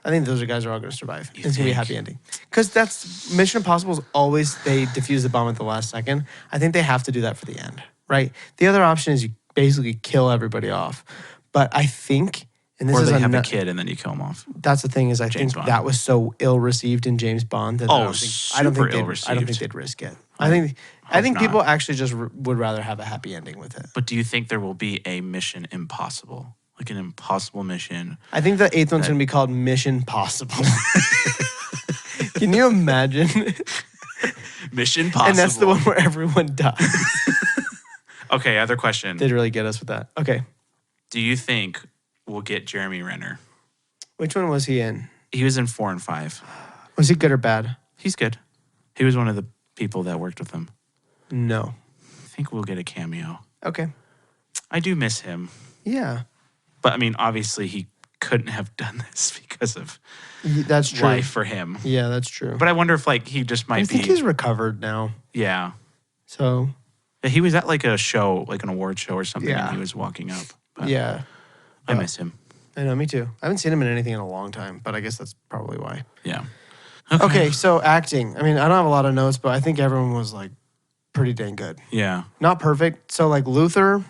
I think those guys are all going to survive. It's going to be a happy ending. Because that's Mission Impossible is always they defuse the bomb at the last second. I think they have to do that for the end, right? The other option is you basically kill everybody off. But I think, and this Or is they have a kid and then you kill him off. that's the thing is I James think Bond. that was so ill received in James Bond that I don't super think ill-received. they'd risk it. I think not. people actually just would rather have a happy ending with it. But do you think there will be a Mission Impossible? Like an impossible mission? I think the 8th one's going to be called Mission Possible. Can you imagine? Mission Possible. And that's the one where everyone dies. Okay, other question. They'd really get us with that. Okay. Do you think we'll get Jeremy Renner? Which one was he in? He was in 4 and 5. Was he good or bad? He's good. He was one of the people that worked with him. No. I think we'll get a cameo. Okay. I do miss him. Yeah. But I mean, obviously he couldn't have done this because of That's true. life for him. Yeah, that's true. But I wonder if like he just might I think be. he's recovered now. Yeah. So. But he was at like a show, like an award show or something, Yeah. and he was walking up. But Yeah. I miss him. I know, me too. I haven't seen him in anything in a long time, but I guess that's probably why. Yeah. Okay, so acting. I mean, I don't have a lot of notes, but I think everyone was like pretty dang good. Yeah. Not perfect. So like Luther,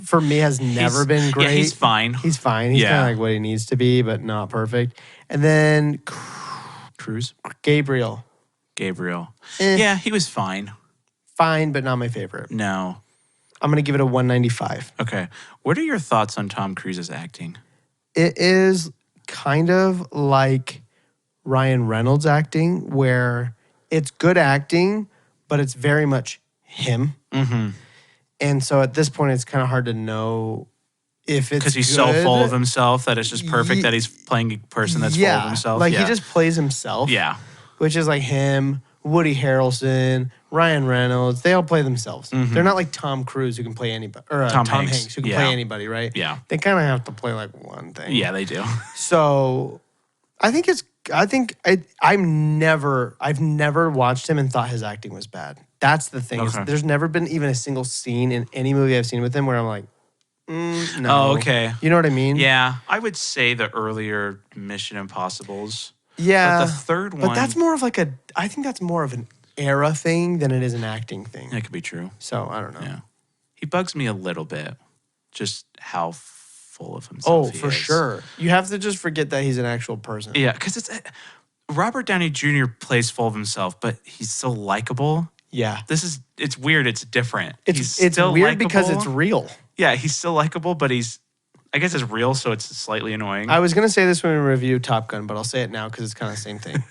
for me, has never been great. Yeah, he's fine. He's fine. He's Yeah. kind of like what he needs to be, but not perfect. And then Cruz. Gabriel. Yeah, he was fine. Fine, but not my favorite. No. I'm going to give it a 195. Okay. What are your thoughts on Tom Cruise's acting? It is kind of like Ryan Reynolds acting, where it's good acting, but it's very much him. Mm-hmm. And so at this point, it's kind of hard to know if it's Because he's good. so full of himself that it's just perfect that he's playing a person that's full of himself. Like he just plays himself. Yeah. Which is like him, Woody Harrelson, Ryan Reynolds. They all play themselves. They're not like Tom Cruise who can play anybody, or Tom Hanks who can play anybody, right? Yeah. They kind of have to play like one thing. Yeah, they do. So I've never watched him and thought his acting was bad. That's the thing. Is Okay. there's never been even a single scene in any movie I've seen with him where I'm like, no. Oh, okay. You know what I mean? Yeah, I would say the earlier Mission Impossibles. Yeah. But the third one. But that's more of like I think that's more of an era thing than it is an acting thing. That could be true. So I don't know. Yeah. He bugs me a little bit. Just how full of himself he For is. sure. You have to just forget that he's an actual person. Yeah, because it's Robert Downey Jr. plays full of himself, but he's so likable. Yeah. It's weird. It's different. It's still weird because likable. it's real. Yeah, he's still likable, but I guess it's real, so it's slightly annoying. I was going to say this when we review Top Gun, but I'll say it now because it's kind of the same thing.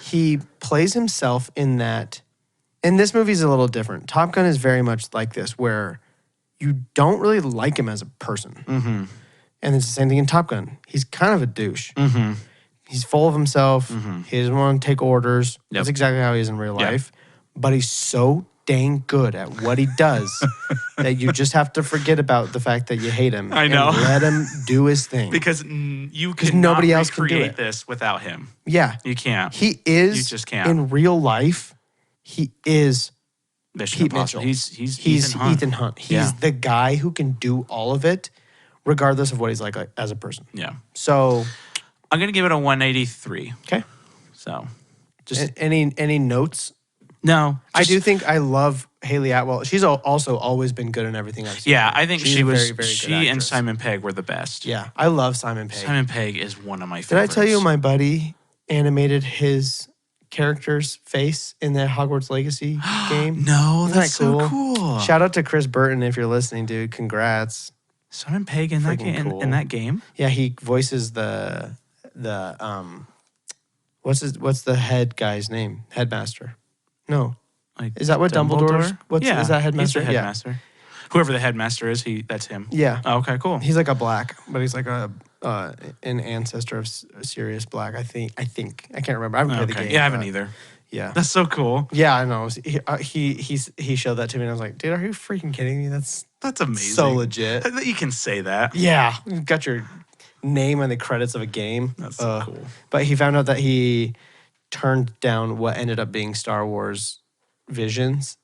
He plays himself in that, and this movie's a little different. Top Gun is very much like this, where you don't really like him as a person. Mm-hmm. And it's the same thing in Top Gun. He's kind of a douche. Mm-hmm. He's full of himself. Mm-hmm. He doesn't want to take orders. Yep. That's exactly how he is in real Yep. life. But he's so dang good at what he does that you just have to forget about the fact that you hate him. I know. And let him do his thing. Because you Because cannot nobody else can do recreate it. this without him. Yeah. You can't. He is, You just can't. in real life, he is Mission Pete Impossible. Mitchell. He's Ethan Hunt. He's Yeah. the guy who can do all of it, regardless of what he's like as a person. Yeah. So, I'm going to give it a 183. okay. So, just Any notes? no. I just- do think I love Hayley Atwell. She's also always been good in everything I've seen. Yeah, I think She's she a was. very, very good She and actress. Simon Pegg were the best. Yeah, I love Simon Pegg. Simon Pegg is one of my Did favorites. I tell you my buddy animated his character's face in the Hogwarts Legacy game? No, Isn't that's that cool? so cool. Shout out to Chris Burton if you're listening, dude. Congrats. Simon Pegg in that Freaking game. cool. In that game. Yeah, he voices the what's the head guy's name? Headmaster. No. Like Is that what Dumbledore's? Yeah, Is that headmaster? He's the headmaster. Whoever the headmaster is, that's him. Yeah. Oh, okay, cool. He's like a black, but he's like a an ancestor of Sirius Black. I think. I can't remember. I haven't played the game. Yeah, I haven't but either. Yeah. That's so cool. Yeah, I know. He showed that to me, and I was like, dude, are you freaking kidding me? That's amazing. so legit. That you can say that. Yeah, you got your name on the credits of a game. That's so cool. But he found out that he turned down what ended up being Star Wars Visions,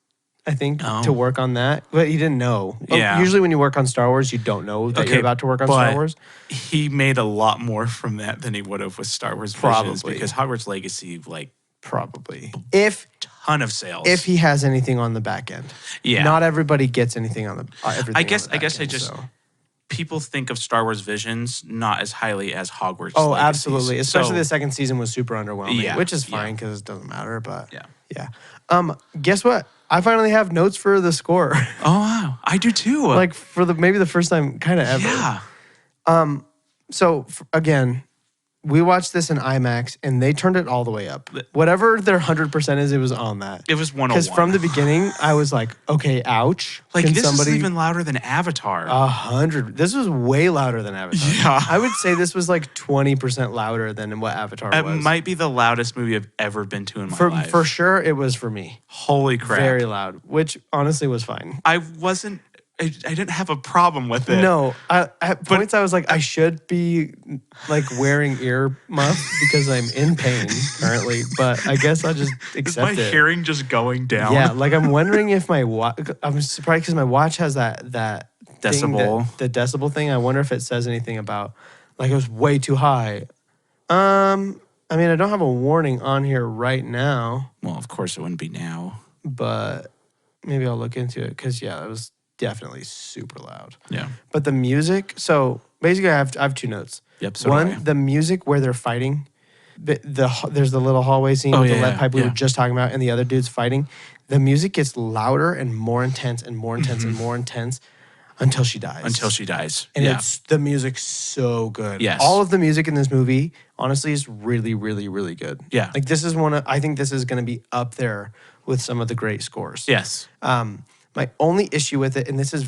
I think, to work on that. But he didn't know. Yeah. Usually when you work on Star Wars, you don't know that you're about to work on Star Wars. He made a lot more from that than he would have with Star Wars Visions, because Hogwarts Legacy, Probably. ton of sales. If he has anything on the back end. Yeah. Not everybody gets anything on the everything I guess so. people think of Star Wars Visions not as highly as Hogwarts Oh, Legacy. absolutely. Especially the second season was super underwhelming, which is fine because it doesn't matter, but yeah. Guess what? I finally have notes for the score. Oh, wow. I do too. Like for maybe the first time kind of ever. Yeah. So again, we watched this in IMAX, and they turned it all the way up. Whatever their 100% is, it was on that. It was 101. Because from the beginning, I was like, okay, ouch. Like, this is even louder than Avatar. 100. This was way louder than Avatar. Yeah. I would say this was like 20% louder than what Avatar was. It might be the loudest movie I've ever been to in my life. For sure, it was for me. Holy crap. Very loud, which honestly was fine. I didn't have a problem with it. No, at points I was like, I should be like wearing ear muffs because I'm in pain currently, but I guess I'll just accept it. Is my hearing just going down? Yeah, like I'm wondering if my watch. I'm surprised because my watch has that decibel, the decibel thing. I wonder if it says anything about like it was way too high. I mean, I don't have a warning on here right now. Well, of course it wouldn't be now, but maybe I'll look into it because it was definitely super loud. Yeah. But the music, so basically I have two notes. Yep. So one, the music where they're fighting, there's the little hallway scene with the lead pipe we were just talking about, and the other dude's fighting. The music gets louder and more intense and more intense and more intense until she dies. And it's the music's so good. Yes. All of the music in this movie, honestly, is really, really, really good. Yeah. Like I think this is going to be up there with some of the great scores. Yes. My only issue with it, and this is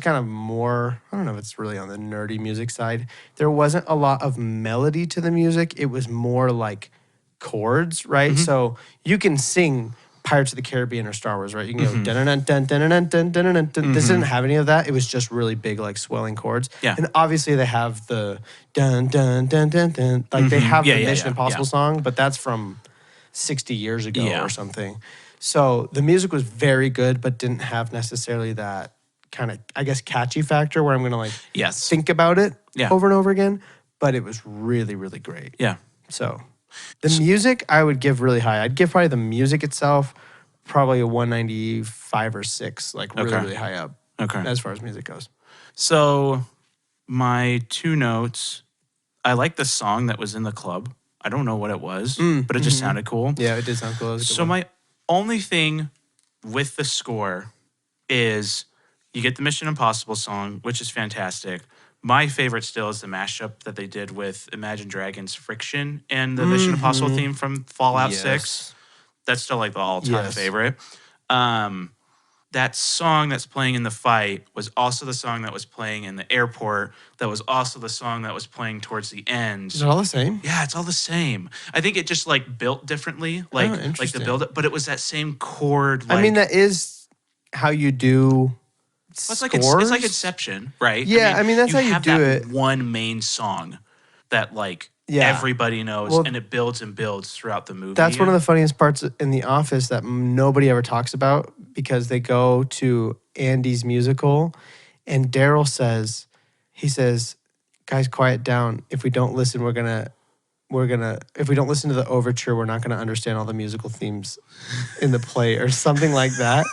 kind of more, I don't know if it's really on the nerdy music side. There wasn't a lot of melody to the music. It was more like chords, right? Mm-hmm. So you can sing Pirates of the Caribbean or Star Wars, right? You can go dun dun dun dun dun dun dun dun dun. This didn't have any of that. It was just really big, like swelling chords. Yeah. And obviously they have the dun dun dun dun dun. Like they have the Mission Impossible song, but that's from 60 years ago or something. So the music was very good, but didn't have necessarily that kind of, I guess, catchy factor where I'm going to like think about it over and over again. But it was really, really great. Yeah. So the music I would give really high. I'd give probably the music itself probably a 195 or 6, like really, really high up as far as music goes. So my two notes, I like the song that was in the club. I don't know what it was, but it just sounded cool. Yeah, it did sound cool. So my only thing with the score is you get the Mission Impossible song, which is fantastic. My favorite still is the mashup that they did with Imagine Dragons' Friction and the Mission Impossible theme from Fallout 6. That's still like the all-time favorite. That song that's playing in the fight was also the song that was playing in the airport. That was also the song that was playing towards the end. Is it all the same? Yeah, it's all the same. I think it just like built differently, like the build up, but it was that same chord. Like, I mean, that is how you do. It's like Inception, right? Yeah, I mean that's how you do it. One main song that like everybody knows, and it builds and builds throughout the movie. That's one of the funniest parts in The Office that nobody ever talks about because they go to Andy's musical, and Daryl says, "Guys, quiet down. If we don't listen, if we don't listen to the overture, we're not gonna understand all the musical themes in the play," or something like that.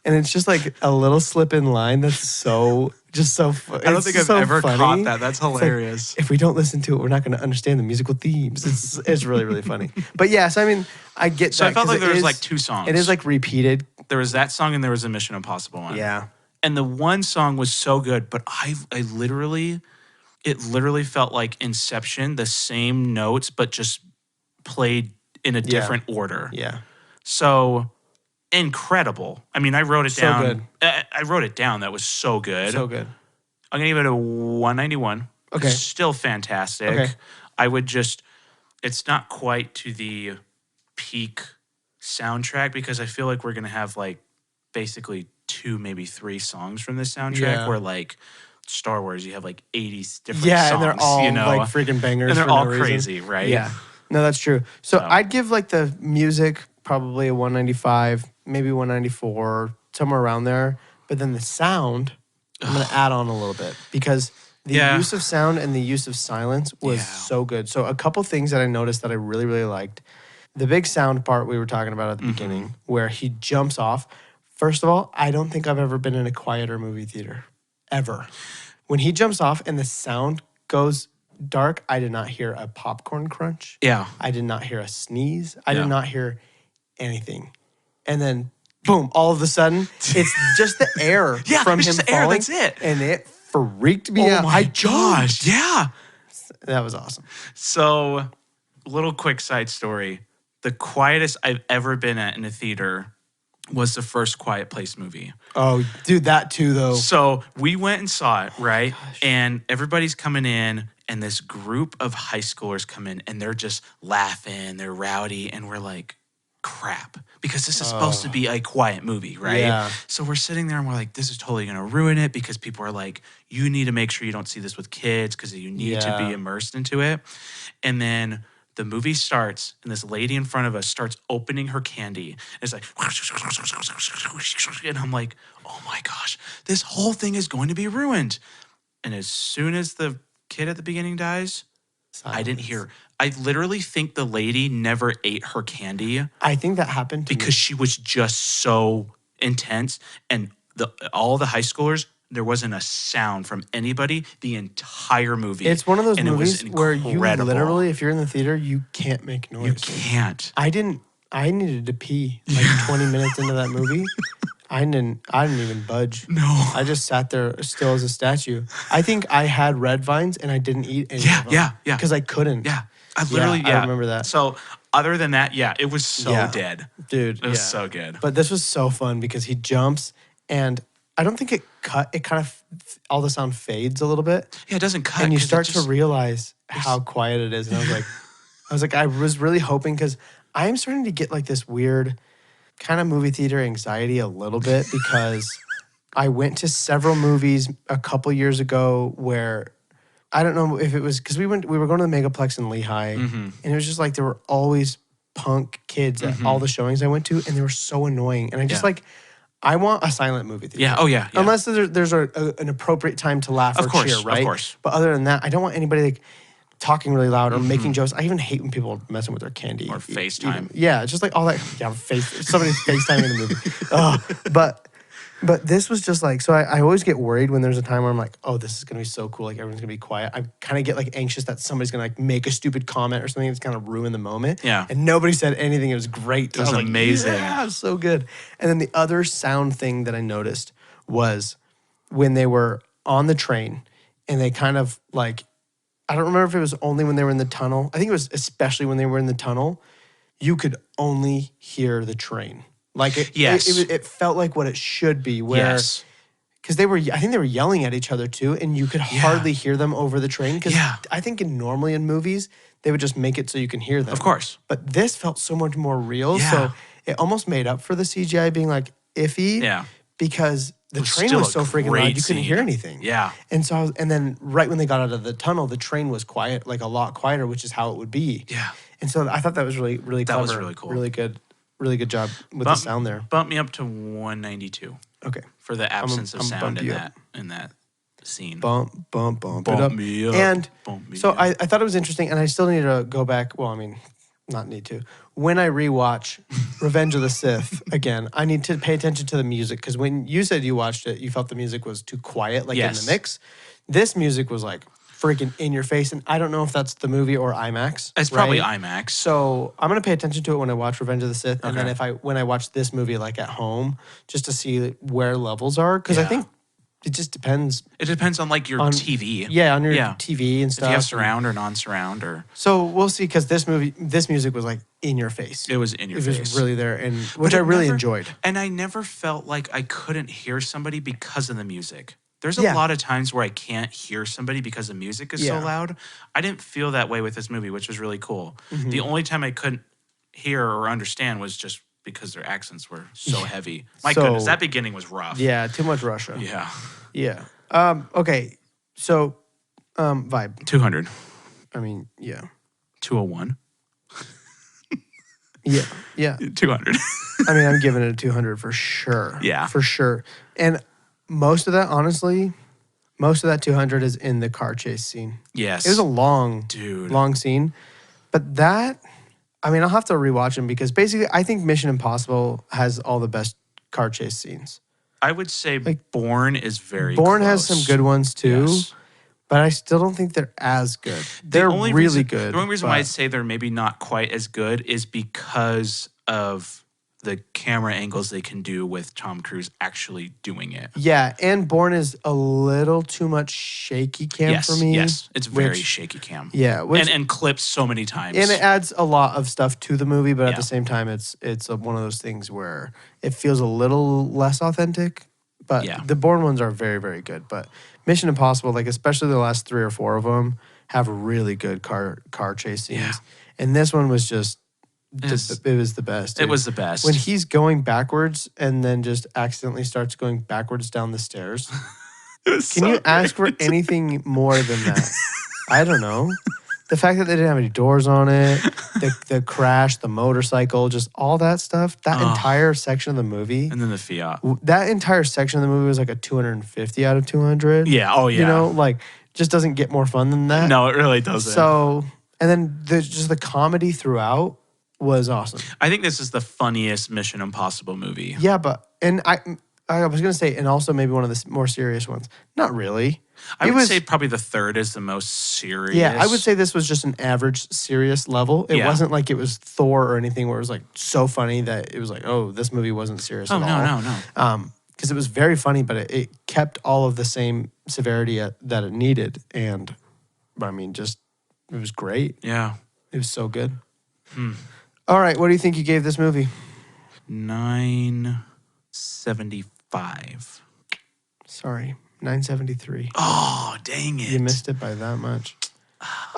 And it's just like a little slip in line that's so funny. I don't think I've ever caught that. That's hilarious. Like, if we don't listen to it, we're not going to understand the musical themes. It's really, really funny. But yes, I mean, I get that. So I felt like there was like two songs. It is like repeated. There was that song and there was a Mission Impossible one. Yeah. And the one song was so good, but it literally felt like Inception, the same notes, but just played in a different order. Yeah. So incredible. I mean, I wrote it down. So good. I wrote it down. That was so good. So good. I'm going to give it a 191. Okay. It's still fantastic. Okay. I would just, it's not quite to the peak soundtrack because I feel like we're going to have like basically 2, maybe 3 songs from this soundtrack Yeah. where like Star Wars, you have like 80 different Yeah, songs, and they're all you know, like freaking bangers. and they're for all no reason. crazy, right? Yeah. No, that's true. So So- I'd give like the music probably a 195, maybe 194, somewhere around there. But then the sound, I'm going to add on a little bit because the Yeah. use of sound and the use of silence was Yeah. so good. So a couple things that I noticed that I really, really liked. The big sound part we were talking about at the beginning where he jumps off. First of all, I don't think I've ever been in a quieter movie theater, ever. When he jumps off and the sound goes dark, I did not hear a popcorn crunch. Yeah. I did not hear a sneeze. I Yeah. did not hear anything. And then, boom, all of a sudden, it's just the air Yeah, from it's him just the air, falling. that's it. And it freaked me Oh out. my gosh. Yeah. That was awesome. So, little quick side story. The quietest I've ever been at in a theater was the first Quiet Place movie. Oh, dude, that too, though. So we went and saw it, right? And everybody's coming in, and this group of high schoolers come in, and they're just laughing, they're rowdy, and we're like, crap. Because this is supposed to be a quiet movie, right? Yeah. So we're sitting there and we're like, this is totally going to ruin it because people are like, you need to make sure you don't see this with kids because you need to be Yeah. immersed into it. And then the movie starts, and this lady in front of us starts opening her candy. And it's like, and I'm like, oh my gosh, this whole thing is going to be ruined. And as soon as the kid at the beginning dies, I didn't hear. I literally think the lady never ate her candy I think that happened to me. because she was just so intense. And all the high schoolers, there wasn't a sound from anybody the entire movie. It's one of those and movies it was where you incredible. literally, if you're in the theater, you can't make noise. You can't. I needed to pee like 20 minutes into that movie. I didn't even budge. No. I just sat there still as a statue. I think I had red vines and I didn't eat any of them. Yeah. Because I couldn't. Yeah. I literally, I remember that. So other than that, yeah, it was so Yeah. dead. Dude, It was yeah. so good. But this was so fun because he jumps and I don't think it kind of, all the sound fades a little bit. Yeah, it doesn't cut. And you 'cause it start just- to realize how quiet it is. And I was really hoping because I am starting to get like this weird kind of movie theater anxiety a little bit because I went to several movies a couple years ago where I don't know if it was because we were going to the Megaplex in Lehigh and it was just like there were always punk kids at all the showings I went to and they were so annoying. And I just Yeah. I want a silent movie theater. Yeah. Oh, yeah. yeah. Unless there's an appropriate time to laugh Of or course, cheer, of right? course. But other than that, I don't want anybody like talking really loud or making jokes. I even hate when people are messing with their candy. Or FaceTime. Yeah, it's just like all that. Yeah, somebody FaceTime in the movie. But this was just like, so I always get worried when there's a time where I'm like, oh, this is going to be so cool. Like everyone's going to be quiet. I kind of get like anxious that somebody's going to like make a stupid comment or something that's going to ruin the moment. Yeah. And nobody said anything. It was great. It was I like, amazing. Yeah, it was so good. And then the other sound thing that I noticed was when they were on the train and they kind of like, I don't remember if it was only when they were in the tunnel. I think it was especially when they were in the tunnel, you could only hear the train. Like Yes. it felt like what it should be where Yes. because I think they were yelling at each other too, and you could hardly hear them over the train. Because Yeah. I think normally in movies they would just make it so you can hear them. Of course. But this felt so much more real. Yeah. So it almost made up for the CGI being like iffy. Yeah. Because the was train still was a so freaking great loud you couldn't hear scene. anything. Yeah. And so and then right when they got out of the tunnel, the train was quiet, like a lot quieter, which is how it would be. Yeah. And so I thought that was really, really That clever. was really cool. Really good job with the sound there. Bump me up to 192 Okay. for the absence of I'm sound bump in you that scene. Bump Bump it up. me up, And bump me so up. I thought it was interesting, and I still need to go back. Well, I mean, not need to. When I rewatch Revenge of the Sith again, I need to pay attention to the music because when you said you watched it, you felt the music was too quiet, like in Yes. the mix. This music was like freaking in your face, and I don't know if that's the movie or IMAX. It's probably right? IMAX. So I'm gonna pay attention to it when I watch Revenge of the Sith, and then Okay. when I watch this movie like at home, just to see where levels are, because I Yeah. think it just depends. It depends on like your TV. Yeah, on your Yeah. TV and If stuff. you have surround or non-surround or So we'll see, because this music was like in your face. it was in your It face. was really there, and But which I it really never- enjoyed. And I never felt like I couldn't hear somebody because of the music. There's a Yeah. lot of times where I can't hear somebody because the music is so Yeah. loud. I didn't feel that way with this movie, which was really cool. Mm-hmm. The only time I couldn't hear or understand was just because their accents were so heavy. My goodness, that beginning was rough. Yeah, too much Russia. Yeah. Yeah. Okay. So, vibe. 200. I mean, yeah. 201. Yeah. Yeah. 200. I mean, I'm giving it a 200 for sure. Yeah. For sure. And most of that, honestly, most of that 200 is in the car chase scene. Yes. It was a long scene. But that, I mean, I'll have to rewatch them because basically I think Mission Impossible has all the best car chase scenes. I would say Bourne is very Bourne close. has some good ones too. Yes. But I still don't think they're as good. They're really good. The only reason why I'd say they're maybe not quite as good is because of the camera angles they can do with Tom Cruise actually doing it. Yeah, and Bourne is a little too much shaky cam for me. Yes, it's very shaky cam. Yeah, and clips so many times. And it adds a lot of stuff to the movie, but at the same time, it's one of those things where it feels a little less authentic. But the Bourne ones are very, very good. But Mission Impossible, like especially the last 3 or 4 of them, have really good car chase scenes. Yeah. And this one was just, it was the best. It was the best. When he's going backwards and then just accidentally starts going backwards down the stairs. Can you ask for anything more than that? I don't know. The fact that they didn't have any doors on it, the crash, the motorcycle, just all that stuff, that entire section of the movie. And then the Fiat. That entire section of the movie was like a 250 out of 200. Yeah, oh yeah. You know, like just doesn't get more fun than that. No, it really doesn't. So, and then just the comedy throughout was awesome. I think this is the funniest Mission Impossible movie. Yeah, but, and I was going to say, and also maybe one of the more serious ones. Not really. I would say probably the third is the most serious. Yeah, I would say this was just an average serious level. It wasn't like it was Thor or anything where it was like so funny that it was like, oh, this movie wasn't serious at all. No. Because it was very funny, but it kept all of the same severity that it needed. And, I mean, just, it was great. Yeah. It was so good. All right, what do you think you gave this movie? 975. Sorry, 973. Oh, dang it. You missed it by that much.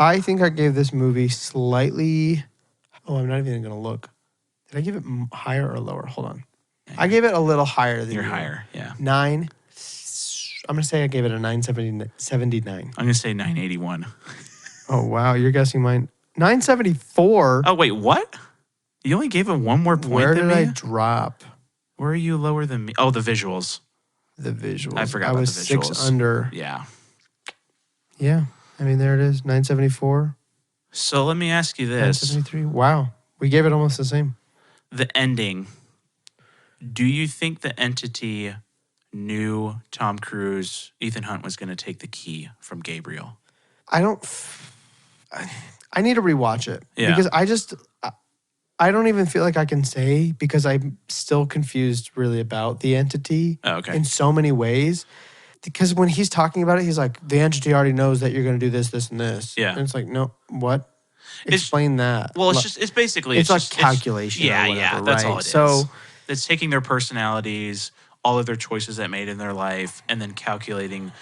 I think I gave this movie slightly... Oh, I'm not even going to look. Did I give it higher or lower? Hold on. I gave it a little higher than you. You're higher, yeah. 9... I'm going to say I gave it a 979. I'm going to say 981. Oh, wow. You're guessing mine. 974? Oh, wait, what? You only gave it one more point Where than did me? I drop? Where are you lower than me? Oh, the visuals. The visuals. I forgot I about was the visuals. 6 under. Yeah. Yeah. I mean, there it is. 974. So let me ask you this. 973. Wow. We gave it almost the same. The ending. Do you think the entity knew Tom Cruise, Ethan Hunt was going to take the key from Gabriel? I don't... I need to rewatch it. Yeah. Because I don't even feel like I can say because I'm still confused really about the entity in so many ways. Because when he's talking about it, he's like, the entity already knows that you're going to do this, this, and this. Yeah. And it's like, no, what? Explain that. Well, it's basically... It's like calculation or whatever, that's right? all it is. So it's taking their personalities, all of their choices that made in their life, and then calculating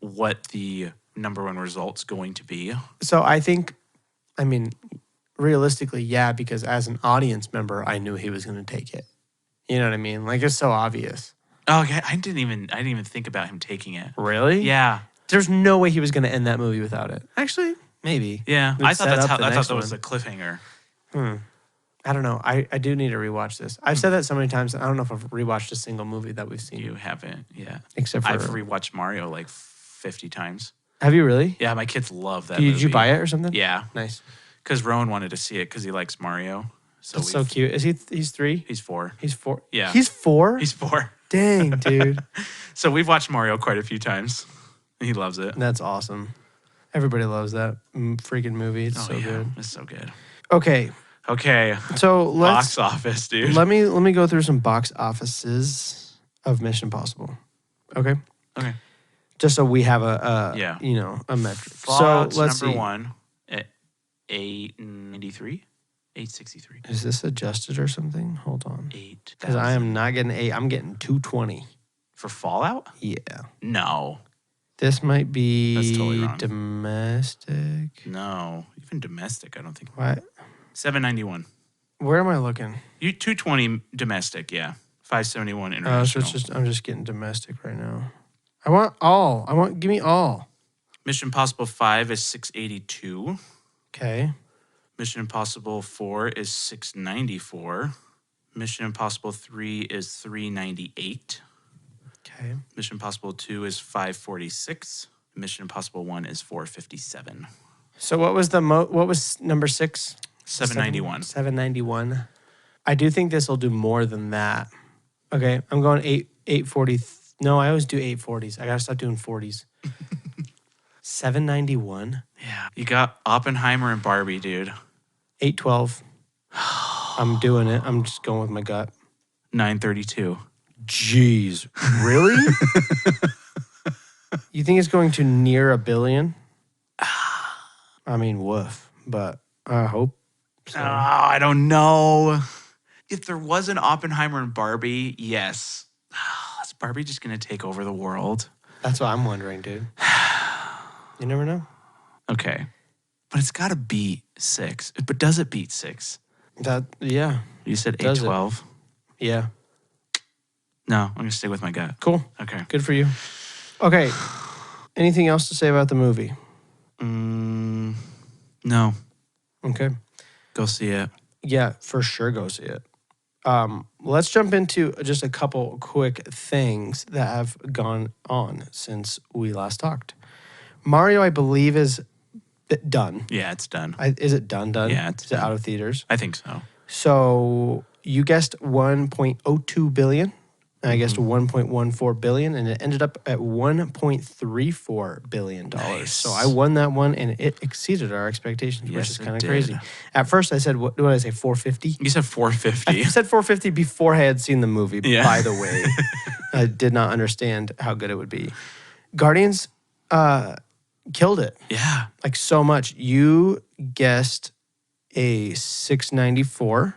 what the number one result's going to be. So I think, I mean... Realistically, yeah, because as an audience member, I knew he was going to take it. You know what I mean? Like, it's so obvious. Oh, okay. I didn't even think about him taking it. Really? Yeah. There's no way he was going to end that movie without it. Actually, maybe. Yeah. I thought that was the cliffhanger. I don't know. I do need to rewatch this. I've said that so many times. I don't know if I've rewatched a single movie that we've seen. You haven't, yeah. Except for... I've rewatched Mario like 50 times. Have you really? Yeah, my kids love that movie. Did you buy it or something? Yeah. Nice. Because Rowan wanted to see it because he likes Mario. That's so cute. Is he's 3? He's 4. He's 4? Yeah. He's 4? He's 4. Dang, dude. So we've watched Mario quite a few times. He loves it. That's awesome. Everybody loves that freaking movie. It's so good. It's so good. Okay. So let's... Box office, dude. Let me go through some box offices of Mission Impossible. Okay? Okay. Just so we have a metric. Fallout's so let's number see. 1 at 893, 863. Is this adjusted or something? Hold on. 8. Because I am not getting 8. I'm getting 220. For Fallout? Yeah. No. This might be That's totally wrong. domestic. No, even domestic, I don't think. What? 791. Where am I looking? You 220 domestic, yeah. 571 Oh, so international. it's just I'm just getting domestic right now. I want all. Give me all. Mission Impossible 5 is 682. Okay. Mission Impossible 4 is 694. Mission Impossible 3 is 398. Okay. Mission Impossible 2 is 546. Mission Impossible 1 is 457. So what was what was number 6? 791. 791. I do think this will do more than that. Okay, I'm going 840. No, I always do 840s. I gotta stop doing 40s. 791. Yeah. You got Oppenheimer and Barbie, dude. 812. I'm doing it. I'm just going with my gut. 932. Jeez, really? You think it's going to near $1 billion? I mean, woof. But I hope so. I don't know. If there was an Oppenheimer and Barbie, yes. Is Barbie just going to take over the world? That's what I'm wondering, dude. You never know. Okay. But it's got to beat 6. But does it beat 6? Yeah. You said Does it? 812. Yeah. No, I'm going to stay with my gut. Cool. Okay. Good for you. Okay. Anything else to say about the movie? No. Okay. Go see it. Yeah, for sure go see it. Let's jump into just a couple quick things that have gone on since we last talked. Mario, I believe, is done. Yeah, it's done. Is it done? Yeah, it's Is it done. out of theaters? I think so. So you guessed 1.02 billion. And I guessed 1.14 billion, and it ended up at 1.34 billion dollars. Nice. So I won that one, and it exceeded our expectations, which Yes, is it kind of did. crazy. At first, I said, what did I say, 450? You said 450. I said 450 before I had seen the movie, Yeah. by the way. I did not understand how good it would be. Guardians killed it, Yeah. like so much. You guessed a 694,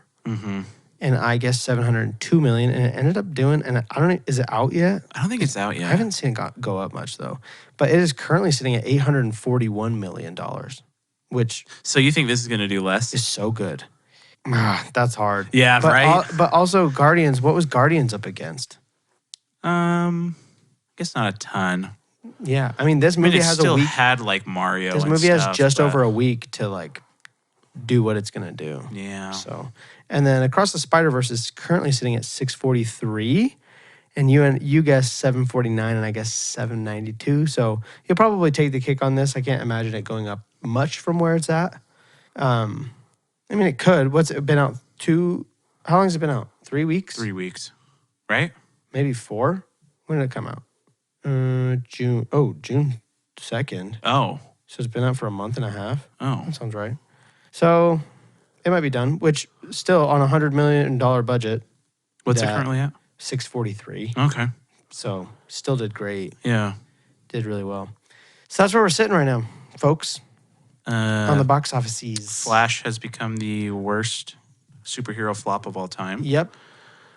and I guessed 702 million, and it ended up doing, and I don't know, is it out yet? I don't think it's out yet. I haven't seen it go up much, though. But it is currently sitting at $841 million, which So you think this is going to do less? is so good. That's hard. Yeah, but right? But also Guardians, what was Guardians up against? I guess not a ton. Yeah, I mean, this movie it has still a week. had like Mario. This and movie has stuff, just but- over a week to like do what it's gonna do. Yeah. So, and then Across the Spider-Verse is currently sitting at 643, and you guessed 749, and I guess 792. So you'll probably take the kick on this. I can't imagine it going up much from where it's at. I mean, it could. What's it been out? How long has it been out? 3 weeks? 3 weeks, right? Maybe 4. When did it come out? June 2nd. Oh. So it's been out for a month and a half. Oh. That sounds right. So it might be done, which still on a $100 million budget, What's it that- currently at? 643. Okay. So still did great. Yeah. Did really well. So that's where we're sitting right now, folks, on the box offices. Flash has become the worst superhero flop of all time. Yep.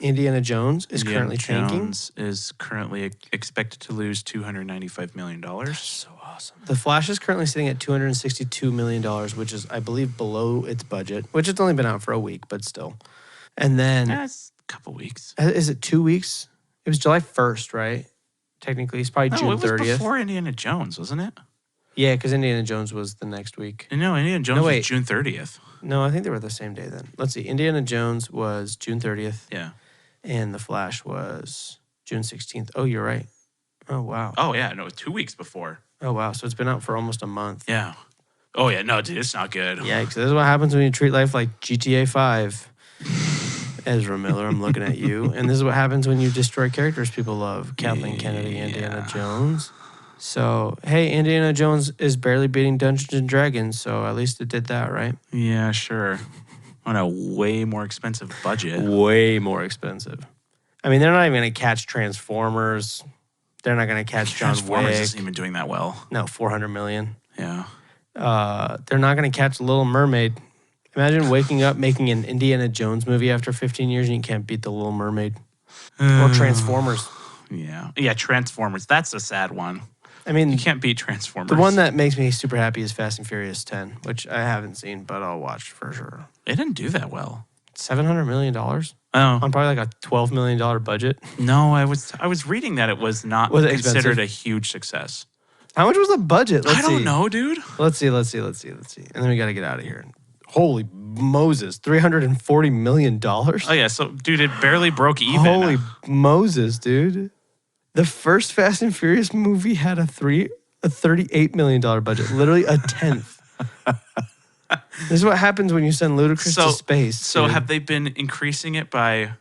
Indiana Jones is Indiana currently tanking. Jones is currently expected to lose $295 million. So awesome. The Flash is currently sitting at $262 million, which is, I believe, below its budget, which it's only been out for a week, but still. And then, That's a couple weeks. is it 2 weeks? It was July 1st, right? Technically, it's probably No, June it was 30th. before Indiana Jones, wasn't it? Yeah, because Indiana Jones was the next week. No, Indiana Jones wait. was June 30th. No, I think they were the same day then. Let's see. Indiana Jones was June 30th, Yeah. and The Flash was June 16th. Oh, you're right. Oh, wow. Oh, yeah. No, 2 weeks before. Oh, wow. So it's been out for almost a month. Yeah. Oh, yeah. No, dude, it's not good. Yeah, because this is what happens when you treat life like GTA 5. Ezra Miller, I'm looking at you. And this is what happens when you destroy characters people love. Kathleen Kennedy, Indiana Jones. So, hey, Indiana Jones is barely beating Dungeons and Dragons, so at least it did that, right? Yeah, sure. On a way more expensive budget. Way more expensive. I mean, they're not even going to catch Transformers. They're not going to catch John Transformers Wick. isn't even doing that well. No, 400 million. Yeah. They're not going to catch Little Mermaid. Imagine waking up making an Indiana Jones movie after 15 years and you can't beat The Little Mermaid. Or Transformers. Yeah. Yeah, Transformers. That's a sad one. I mean, You can't beat Transformers. the one that makes me super happy is Fast and Furious 10, which I haven't seen, but I'll watch for sure. it didn't do that well. $700 million on Oh probably like a $12 million budget. no, I was reading that it was not Was it considered expensive? a huge success. How much was the budget? I don't know, dude. Let's see. And then we got to get out of here. Holy Moses, $340 million? Oh yeah, so dude, it barely broke even. Holy Moses, dude. The first Fast and Furious movie had a $38 million budget, literally a tenth. This is what happens when you send Ludacris to space. So dude. have they been increasing it by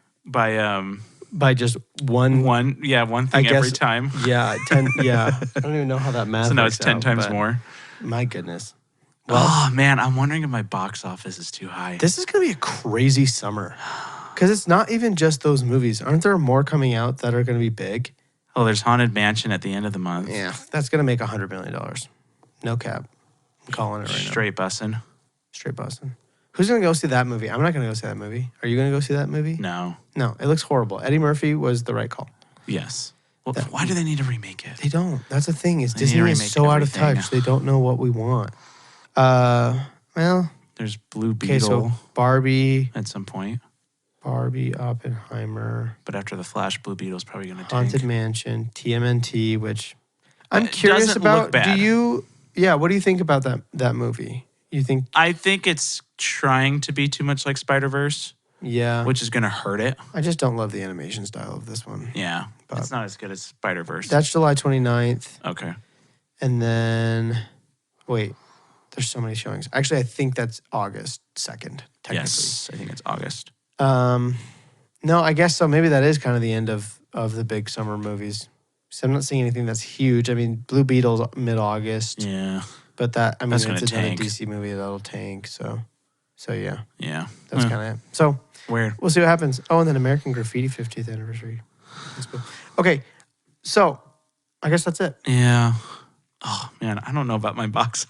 just one thing every time? Yeah, 10. Yeah, I don't even know how that math. So now works it's 10 out, times but more. My goodness. Well, Oh man, I'm wondering if my box office is too high. this is gonna be a crazy summer because it's not even just those movies. Aren't there more coming out that are gonna be big? Oh, there's Haunted Mansion at the end of the month. Yeah, that's gonna make $100 million. No cap. I'm calling it right now. Straight bussin'. Straight Boston. Who's gonna go see that movie? I'm not gonna go see that movie. Are you gonna go see that movie? No. No, it looks horrible. Eddie Murphy was the right call. Yes. Well, why do they need to remake it? They don't. That's the thing. Is They need to Disney is remake so out of everything. touch. They don't know what we want. Well, There's Blue okay. Beetle So Barbie, at some point, Oppenheimer, but after the Flash, Blue Beetle's probably going to Haunted tank. Mansion, TMNT, which I'm It curious doesn't about. look bad. Do you? Yeah. What do you think about that movie? You think? I think it's trying to be too much like Spider-Verse, Yeah. which is going to hurt it. I just don't love the animation style of this one. Yeah, But- it's not as good as Spider-Verse. That's July 29th. Okay. And then, wait, there's so many showings. Actually, I think that's August 2nd, technically. Yes, I think it's August. No, I guess so. Maybe that is kind of the end of the big summer movies. So I'm not seeing anything that's huge. I mean, Blue Beetle's mid-August. Yeah, But that's gonna it's another tank. DC movie that'll tank. So yeah, yeah. that's kind of it. So Weird. we'll see what happens. Oh, and then American Graffiti 50th anniversary. That's cool. Okay, so I guess that's it. Yeah. Oh man, I don't know about my box.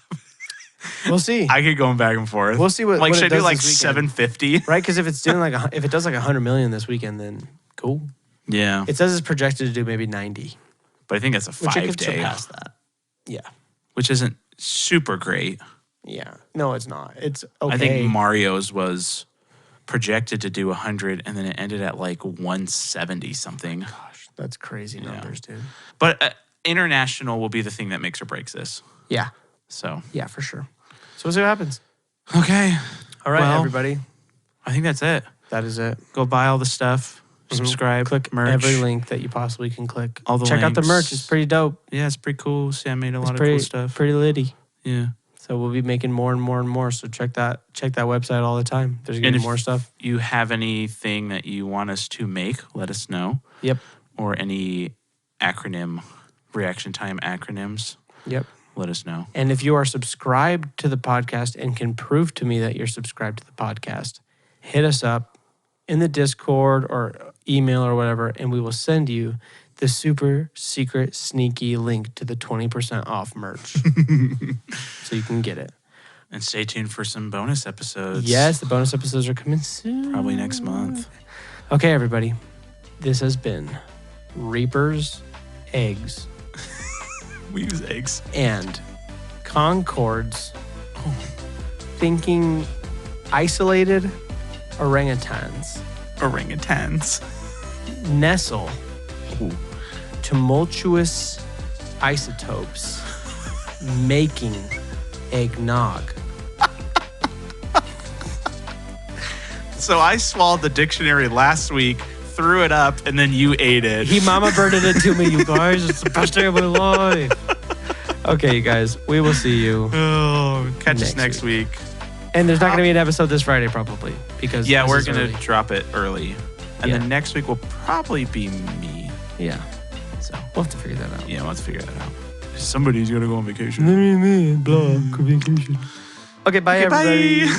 We'll see. I could go back and forth. We'll see what like what should it I do does like this weekend. 750? Right? Because if it's doing if it does like 100 million this weekend, then cool. Yeah, It says it's projected to do maybe 90, but I think that's a which it could 5-day, surpass that. Yeah, which isn't super great. yeah. No, it's not. It's okay. I think Mario's was projected to do 100, and then it ended at like 170 something. Gosh, that's crazy numbers, dude. But international will be the thing that makes or breaks this. Yeah, So yeah, for sure. So we'll see what happens. okay, All right, Well, everybody. I think that's it. That is it. Go buy all the stuff. Subscribe. Click merch. every link that you possibly can click. All the Check out the links. merch. It's pretty dope. Yeah, it's pretty cool. Sam made a lot of pretty cool stuff. Pretty litty. Yeah. So we'll be making more and more and more. So check that website all the time. There's gonna And be if more stuff. you have anything that you want us to make, let us know. Yep. Or any reaction time acronyms, Yep. let us know. And if you are subscribed to the podcast and can prove to me that you're subscribed to the podcast, hit us up in the Discord or email or whatever, and we will send you the super secret sneaky link to the 20% off merch. So you can get it. And stay tuned for some bonus episodes. Yes, the bonus episodes are coming soon. Probably next month. Okay, everybody. This has been Reaper's Eggs We use eggs. and Concord's Thinking Isolated Orangutans Orangutans. nestle Ooh. tumultuous isotopes making eggnog. So I swallowed the dictionary last week, threw it up, and then you ate it. He mama birded it to me, you guys. It's the best day of my life. Okay, you guys, we will see you. Oh, catch us Next next week. And there's not going to be an episode this Friday, probably, because Yeah, this we're is going early. to drop it early. And Yeah. then next week will probably be me. Yeah, So, we'll have to figure that out. yeah, let's figure that out. Somebody's going to go on vacation. Blah, vacation. Okay, bye, Okay, everybody. bye.